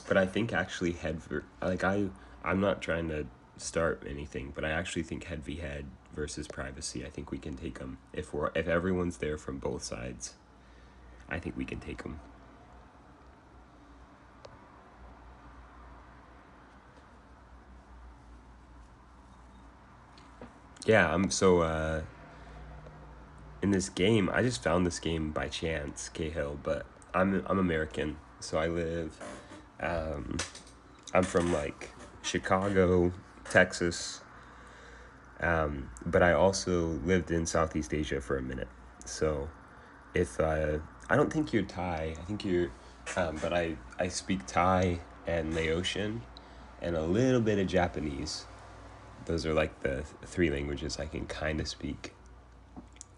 But I think actually I'm not trying to start anything, but I actually think head v head versus privacy. I think we can take them if everyone's there from both sides. I think we can take them. Yeah, I'm so in this game. I just found this game by chance, Cahill, but I'm American, so I live. Um, I'm from like Chicago, Texas, but I also lived in Southeast Asia for a minute. So if I don't think you're Thai, I think you're, but I speak Thai and Laotian and a little bit of Japanese. Those are like the three languages I can kind of speak.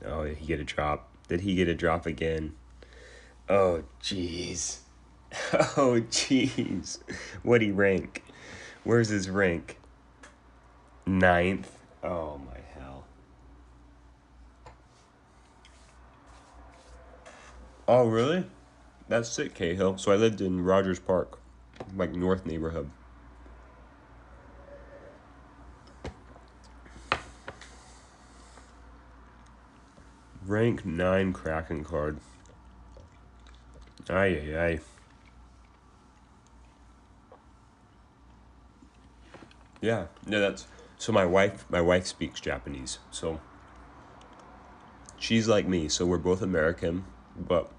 Oh, did he get a drop? Did he get a drop again? Oh, jeez. Oh, jeez. What'd he rank? Where's his rank? Ninth. Oh, my hell. Oh, really? That's sick, Cahill. So I lived in Rogers Park, like North neighborhood. Rank 9 Kraken card. Ay, ay, ay. Yeah, no, that's so. My wife speaks Japanese, so she's like me. So we're both American, but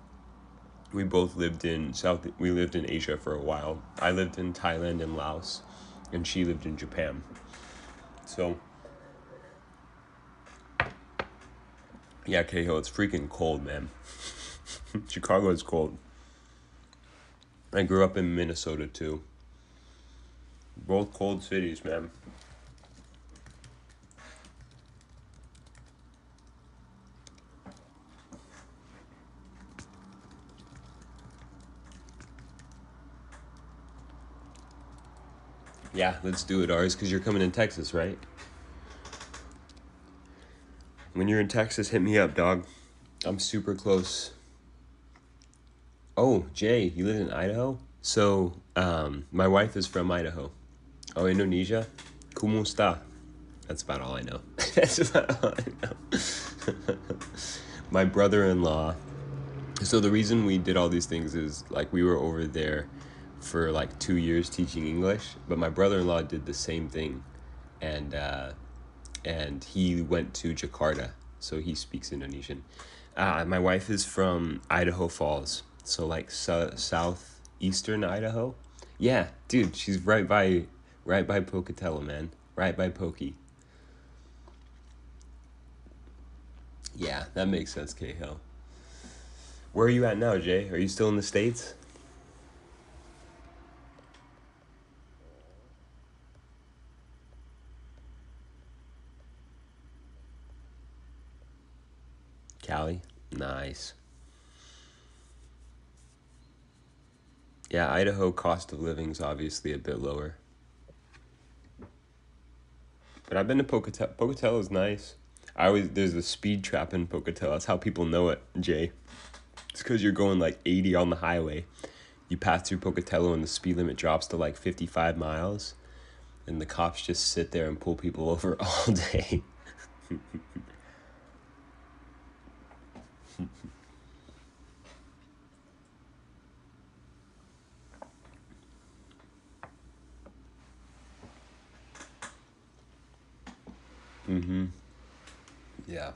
we both lived in South. We lived in Asia for a while. I lived in Thailand and Laos, and she lived in Japan. So yeah, Keiko, it's freaking cold, man. Chicago is cold. I grew up in Minnesota too. Both cold cities, man. Yeah, let's do it, Ours, because you're coming in Texas, right? When you're in Texas, hit me up, dog. I'm super close. Oh, Jay, you live in Idaho? So, my wife is from Idaho. Oh, Indonesia? Kumusta? That's about all I know. That's about all I know. My brother-in-law. So the reason we did all these things is like we were over there for like 2 years teaching English, but my brother-in-law did the same thing, and he went to Jakarta, so he speaks Indonesian. My wife is from Idaho Falls, so like southeastern Idaho. Yeah, dude, she's right by Pocatello, man, right by Pokey. Yeah, that makes sense, Cahill. Where are you at now, Jay? Are you still in the States? Cali? Nice. Yeah, Idaho cost of living's obviously a bit lower. But I've been to Pocatello. Pocatello's nice. There's a speed trap in Pocatello. That's how people know it, Jay. It's because you're going like 80 on the highway. You pass through Pocatello and the speed limit drops to like 55 miles. And the cops just sit there and pull people over all day. Mm-hmm. Yeah.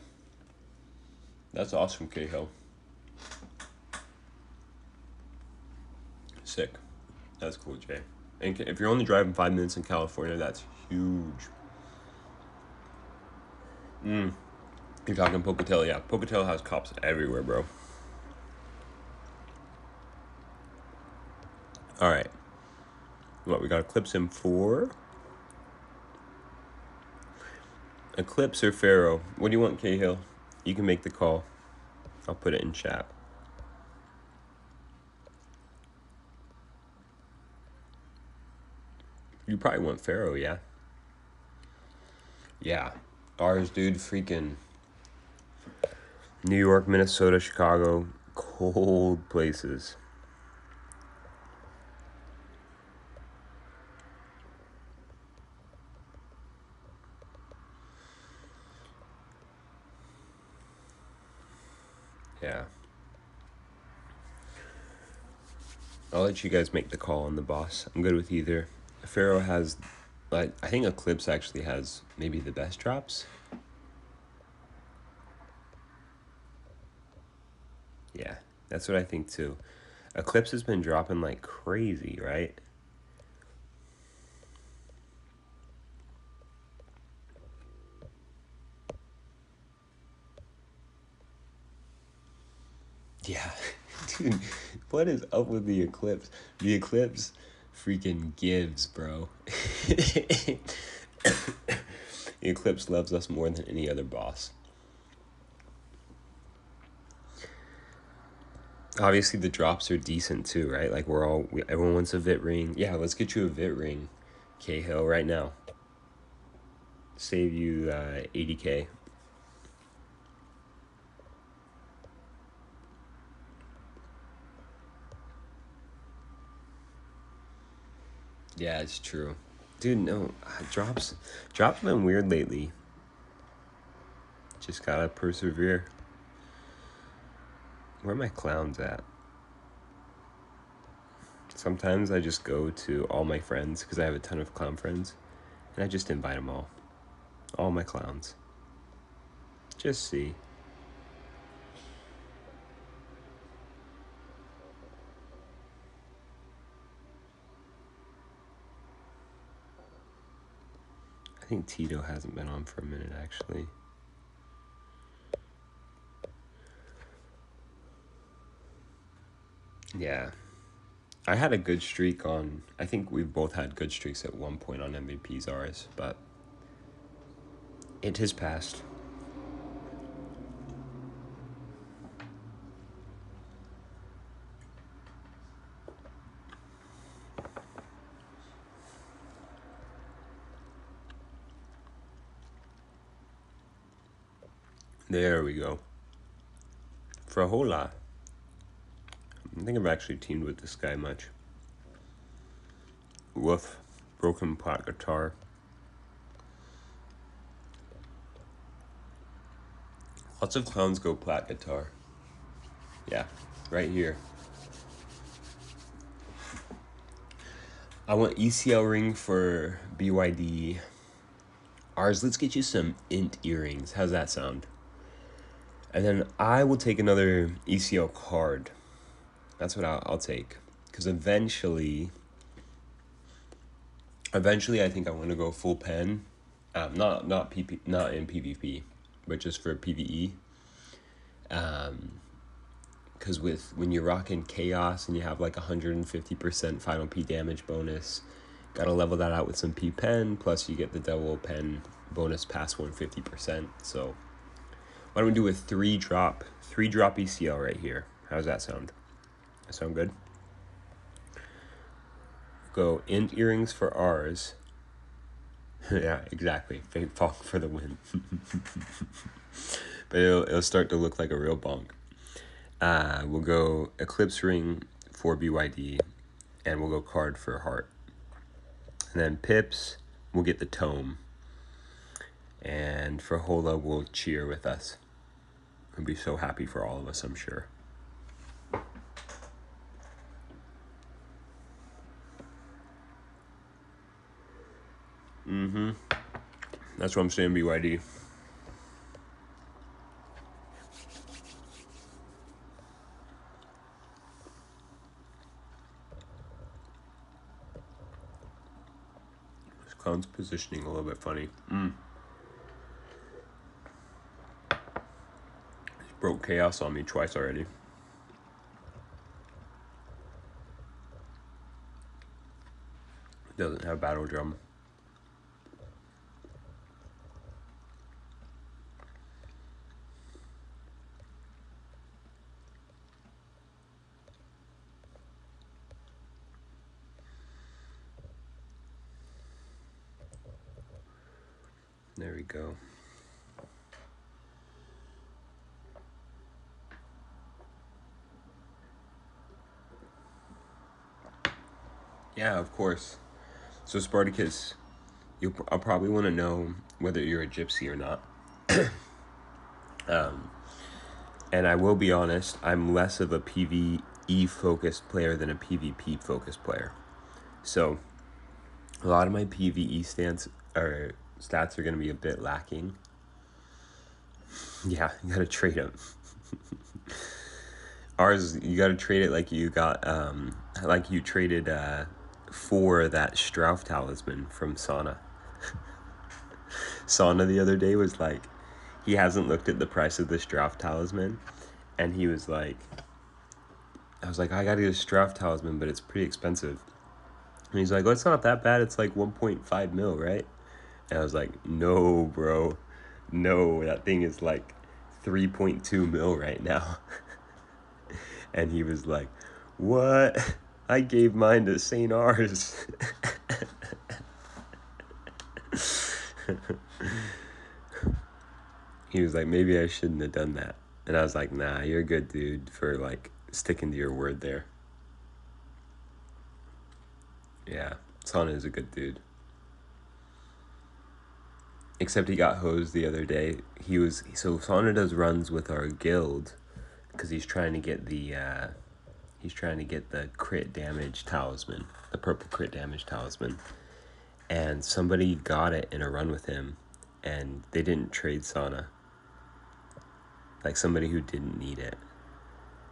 That's awesome, Cahill. Sick. That's cool, Jay. And if you're only driving 5 minutes in California, that's huge. You're talking Pocatello, yeah. Pocatello has cops everywhere, bro. All right. What, we got Eclipse in 4? Eclipse or Pharaoh? What do you want, Cahill? You can make the call. I'll put it in chat. You probably want Pharaoh, yeah? Yeah. Ours, dude, freaking New York, Minnesota, Chicago, cold places. Yeah. I'll let you guys make the call on the boss. I'm good with either. Pharaoh has, like, I think Eclipse actually has maybe the best drops. Yeah, that's what I think too. Eclipse has been dropping like crazy, right? Yeah. Dude, what is up with the Eclipse? The Eclipse freaking gives, bro. The Eclipse loves us more than any other boss. Obviously, the drops are decent too, right? Like, everyone wants a Vit Ring. Yeah, let's get you a Vit Ring, Cahill, right now. Save you 80k. Yeah, it's true. Dude, no, drops been weird lately. Just gotta persevere. Where are my clowns at? Sometimes I just go to all my friends, because I have a ton of clown friends, and I just invite them all my clowns. Just see. I think Tito hasn't been on for a minute, actually. Yeah. I had a good streak on, I think we've both had good streaks at one point on MVPs ours, but it has passed. There we go. For a whole lot. I don't think I've actually teamed with this guy much. Woof. Broken pot guitar. Lots of clowns go plat guitar. Yeah, right here. I want ECL ring for BYD. Ours, let's get you some int earrings. How's that sound? And then I will take another ECL card. That's what I'll take. Because eventually I think I want to go full pen. Not in PvP, but just for PvE. Because when you're rocking Chaos and you have like 150% final P damage bonus, gotta level that out with some P pen, plus you get the double pen bonus past 150%. So why don't we do a 3-drop ECL right here? How's that sound? That sound good? Go int earrings for ours. Yeah, exactly. Fake bonk for the win. But it'll start to look like a real bonk. We'll go Eclipse ring for BYD, and we'll go card for heart. And then Pips, we'll get the tome. And for Hola, we'll cheer with us. He'll be so happy for all of us, I'm sure. That's what I'm saying, BYD. This clown's positioning a little bit funny. He's broke Chaos on me twice already. Doesn't have battle drum. There we go. Yeah, of course. So Spartacus, I'll probably want to know whether you're a Gypsy or not. And I will be honest, I'm less of a PvE focused player than a PvP focused player. So a lot of my PvE stats are going to be a bit lacking. Yeah, you got to trade them. Ours, you got to trade it like like you traded for that Strauth talisman from Sauna. Sauna the other day was like, he hasn't looked at the price of the Strauth talisman, and he was like, I was like, I gotta get a Strauth talisman, but it's pretty expensive. And he's like, oh, it's not that bad. It's like 1.5 mil, right? And I was like, no, bro. No, that thing is like 3.2 mil right now. And he was like, what? I gave mine to St. R's. He was like, maybe I shouldn't have done that. And I was like, nah, you're a good dude for like sticking to your word there. Yeah, Sana is a good dude. Except he got hosed the other day. So Sana does runs with our guild because he's trying to get the crit damage talisman, the purple crit damage talisman. And somebody got it in a run with him, and they didn't trade Sana. Like somebody who didn't need it.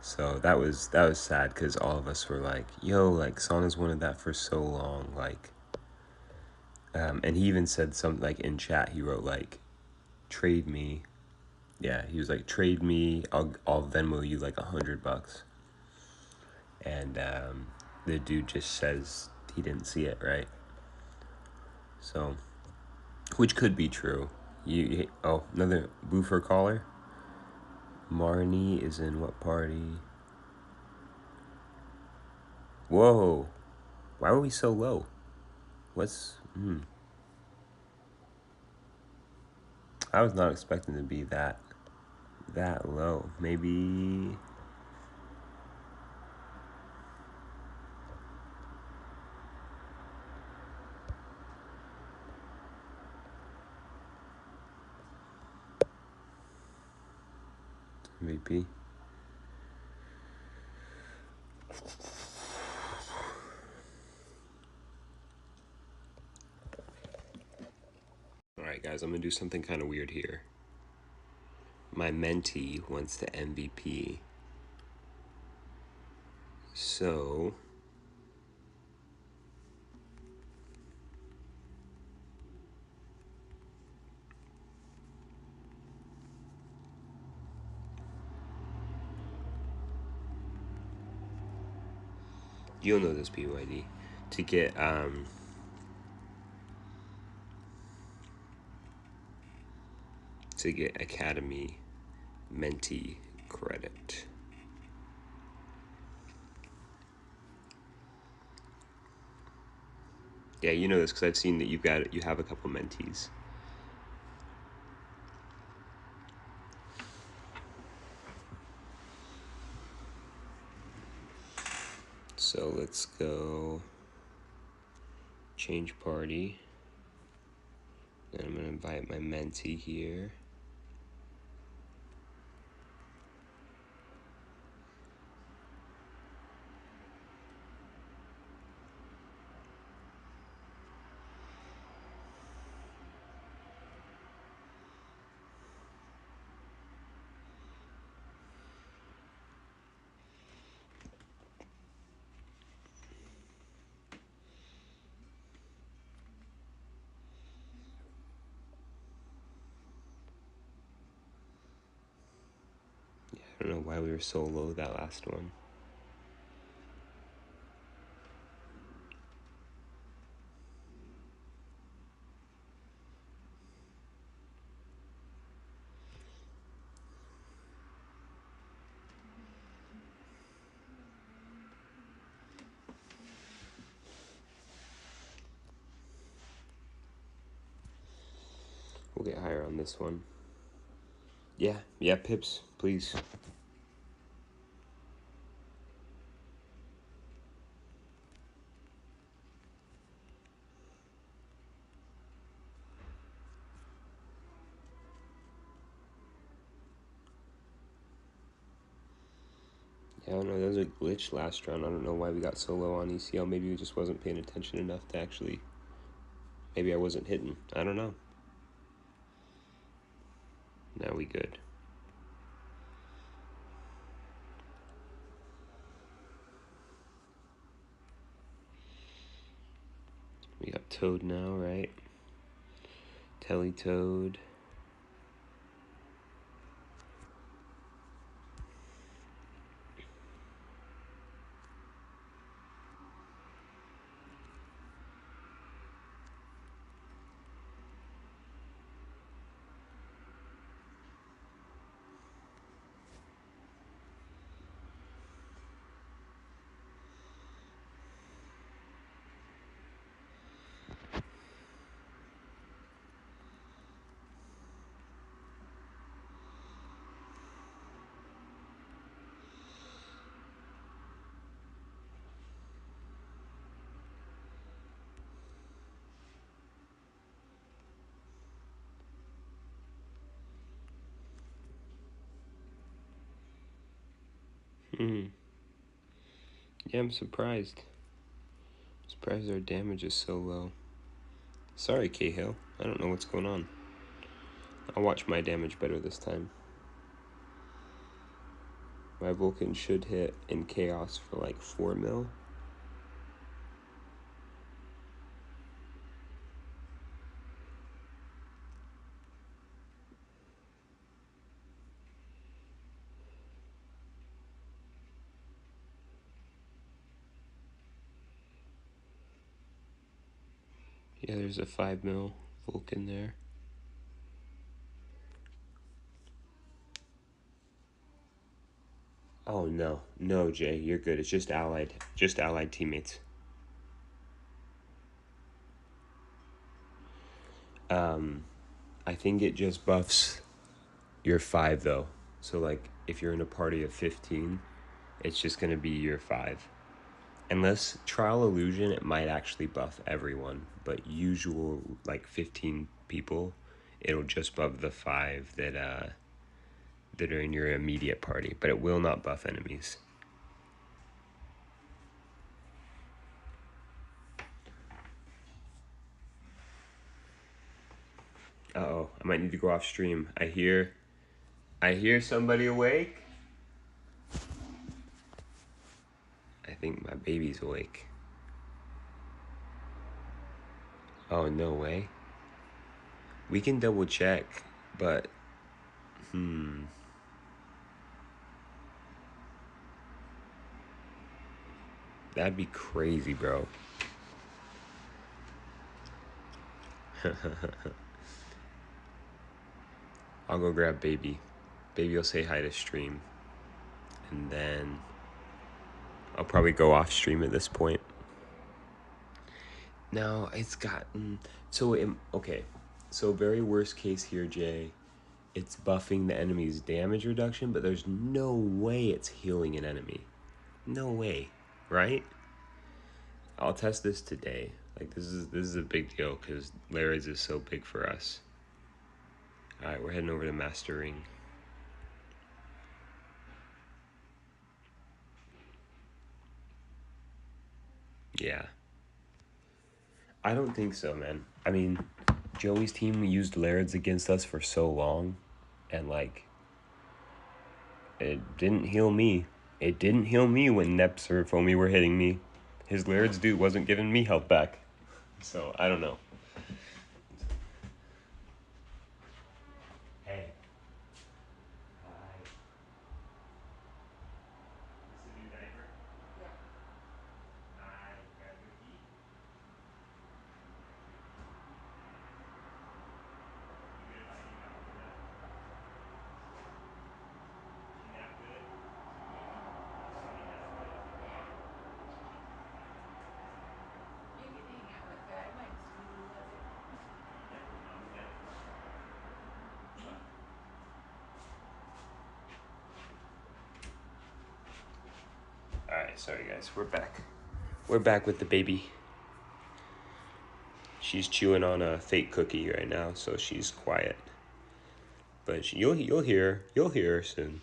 So that was sad because all of us were like, "Yo, like Sana's wanted that for so long." Like, and he even said something like in chat. He wrote like, "Trade me." Yeah, he was like, "Trade me. I'll Venmo you like $100." And the dude just says he didn't see it, right? So, which could be true. Another boofer caller. Marnie is in what party? Whoa, why were we so low? I was not expecting to be that low. Maybe MVP. Alright guys, I'm gonna do something kind of weird here. My mentee wants the MVP. So you'll know this BYD. To get Academy mentee credit. Yeah, you know this because I've seen that you have a couple mentees. So let's go change party. And I'm gonna invite my mentee here. I don't know why we were so low that last one. We'll get higher on this one. Yeah, pips, please. I don't know, there was a glitch last round. I don't know why we got so low on ECL. Maybe we just wasn't paying attention enough to actually... Maybe I wasn't hitting. I don't know. Now we good. We got Toad now, right? Telly Toad. Yeah, I'm surprised. Surprised our damage is so low. Sorry, Cahill. I don't know what's going on. I'll watch my damage better this time. My Vulcan should hit in Chaos for like 4 mil. Yeah, there's a 5 mil Vulcan there. Oh no, no, Jay, you're good. It's just allied teammates. I think it just buffs your 5 though. So like if you're in a party of 15, it's just gonna be your 5. Unless Trial Illusion, it might actually buff everyone, but usual like 15 people, it'll just buff the 5 that are in your immediate party, but it will not buff enemies. Uh-oh, I might need to go off stream. I hear somebody awake. I think my baby's awake. Oh, no way. We can double check, but that'd be crazy, bro. I'll go grab baby. Baby will say hi to stream. And then I'll probably go off stream at this point. No, it's gotten... okay. So very worst case here, Jay. It's buffing the enemy's damage reduction, but there's no way it's healing an enemy. No way, right? I'll test this today. Like this is a big deal because Larry's is so big for us. All right, we're heading over to Mastering. Yeah. I don't think so, man. I mean, Joey's team used Laird's against us for so long, and like, it didn't heal me. It didn't heal me when Neps or Foamy were hitting me. His Laird's dude wasn't giving me health back. So, I don't know. Hey. Hi. This a new diaper? Yeah. Hi. Grab the key. You good if I hang out with that? She nap good? She nap good? Yeah. You can hang out with her. I might squeeze a bit. Yeah, mom's down. Alright, sorry guys, we're back. We're back with the baby. She's chewing on a fake cookie right now, so she's quiet. But you'll hear her soon.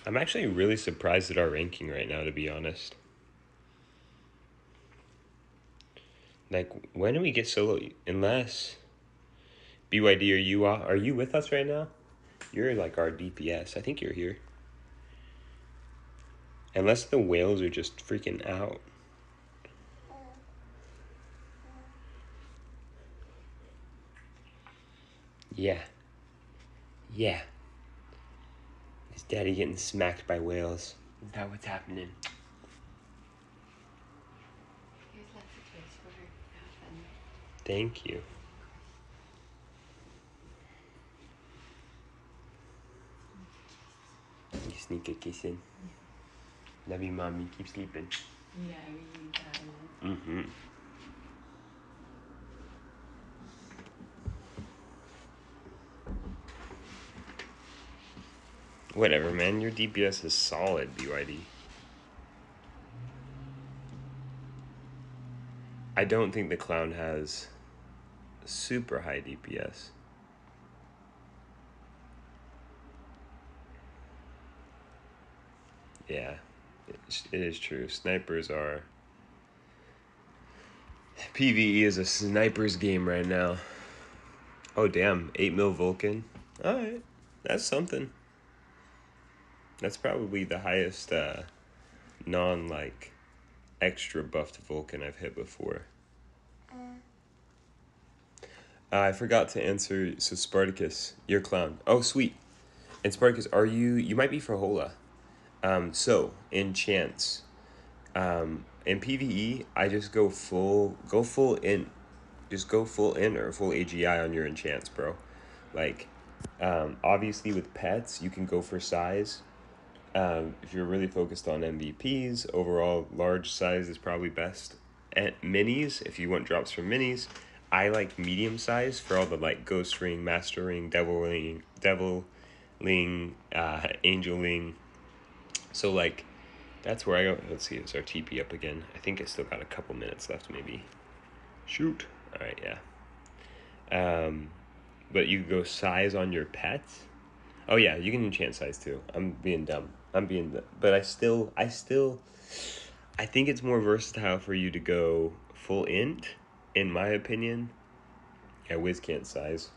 I'm actually really surprised at our ranking right now, to be honest. Like, when do we get so low? Unless BYD, are you with us right now? You're like our DPS. I think you're here. Unless the whales are just freaking out. Yeah. Yeah. Is daddy getting smacked by whales? Is that what's happening? Here's lots of toys for her. Have fun. Thank you. You sneak a kiss in. Love you, mommy. Keep sleeping. Yeah, we need that. Mm-hmm. Whatever, man. Your DPS is solid, BYD. I don't think the clown has super high DPS. Yeah, it is true. Snipers are... PvE is a sniper's game right now. Oh, damn. 8 mil Vulcan. Alright. That's something. That's probably the highest non, extra buffed Vulcan I've hit before. I forgot to answer. So Spartacus, you're clown. Oh, sweet. And Spartacus, you might be for Hola. So in chance, in PvE, I just go full in, just go full in or full AGI on your enchants, bro. Like, obviously with pets, you can go for size. If you're really focused on MVPs, overall large size is probably best. And minis, if you want drops from minis, I like medium size for all the ghost ring, master ring, devil ling, angel ling. So that's where I go. Let's see, is our TP up again? I think I still got a couple minutes left, maybe. Shoot. All right, yeah. But you can go size on your pets. Oh yeah, you can enchant size too. I'm being dumb. But I think it's more versatile for you to go full int, in my opinion. Yeah, Wiz can't size.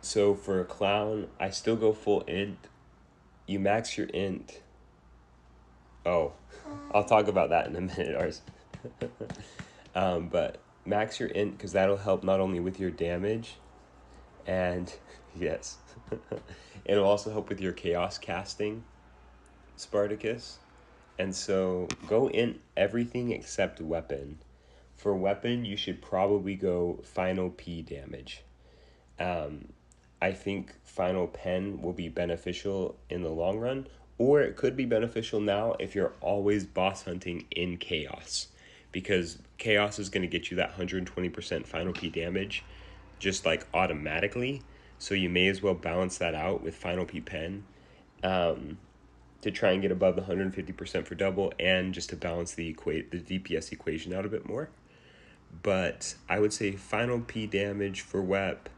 So for a clown, I still go full int. You max your int. Oh, I'll talk about that in a minute, ours. But max your int because that'll help not only with your damage, and yes, it'll also help with your chaos casting, Spartacus. And so go in everything except weapon. For weapon, you should probably go final P damage. I think final pen will be beneficial in the long run, or it could be beneficial now if you're always boss hunting in chaos, because chaos is going to get you that 120% final P damage just automatically. So you may as well balance that out with final P pen, to try and get above the 150% for double, and just to balance the DPS equation out a bit more. But I would say final P damage for WEP,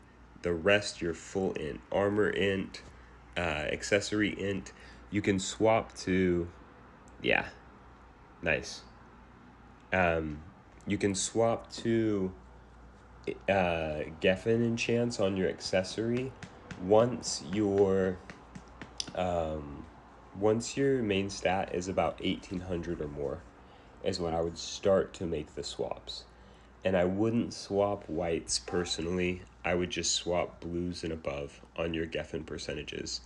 the rest you're full int. Armor int, accessory int. You can swap to, yeah, nice. You can swap to Geffen enchants on your accessory once your main stat is about 1800 or more, is when I would start to make the swaps. And I wouldn't swap whites personally. I would just swap blues and above on your Geffen percentages.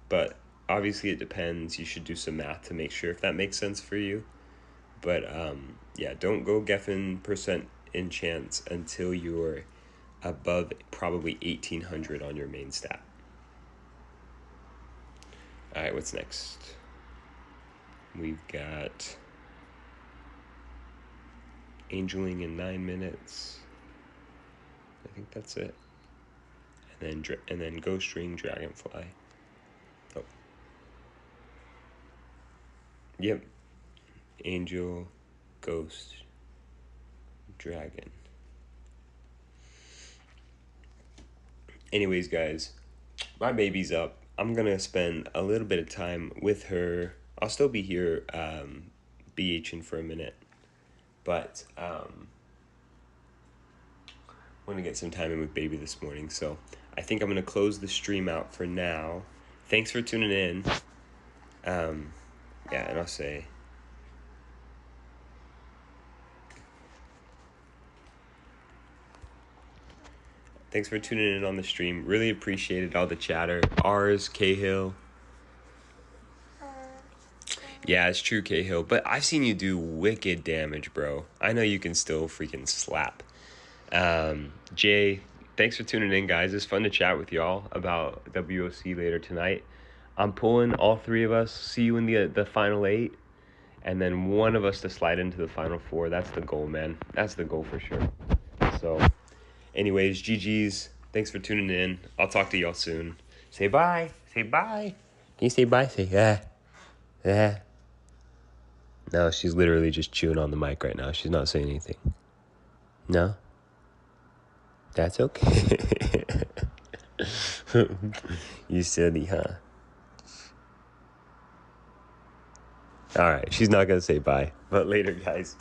But obviously it depends. You should do some math to make sure if that makes sense for you. But yeah, don't go Geffen percent enchants until you're above probably 1800 on your main stat. All right, what's next? We've got Angeling in 9 minutes. I think that's it. And then Ghost Ring Dragonfly. Oh. Yep. Angel, Ghost, Dragon. Anyways, guys, my baby's up. I'm gonna spend a little bit of time with her. I'll still be here, BHing for a minute, but I'm gonna get some time in with baby this morning. So I think I'm gonna close the stream out for now. Thanks for tuning in. Yeah, and I'll say. Thanks for tuning in on the stream. Really appreciated all the chatter. Ours, Cahill. Yeah, it's true, Cahill. But I've seen you do wicked damage, bro. I know you can still freaking slap. Jay, thanks for tuning in, guys. It's fun to chat with y'all about WoC later tonight. I'm pulling all three of us. See you in the final 8. And then one of us to slide into the final 4. That's the goal, man. That's the goal for sure. So, anyways, GG's. Thanks for tuning in. I'll talk to y'all soon. Say bye. Say bye. Can you say bye? Say yeah. Yeah. No, she's literally just chewing on the mic right now. She's not saying anything. No? That's okay. You silly, huh? All right. She's not going to say bye. But later, guys.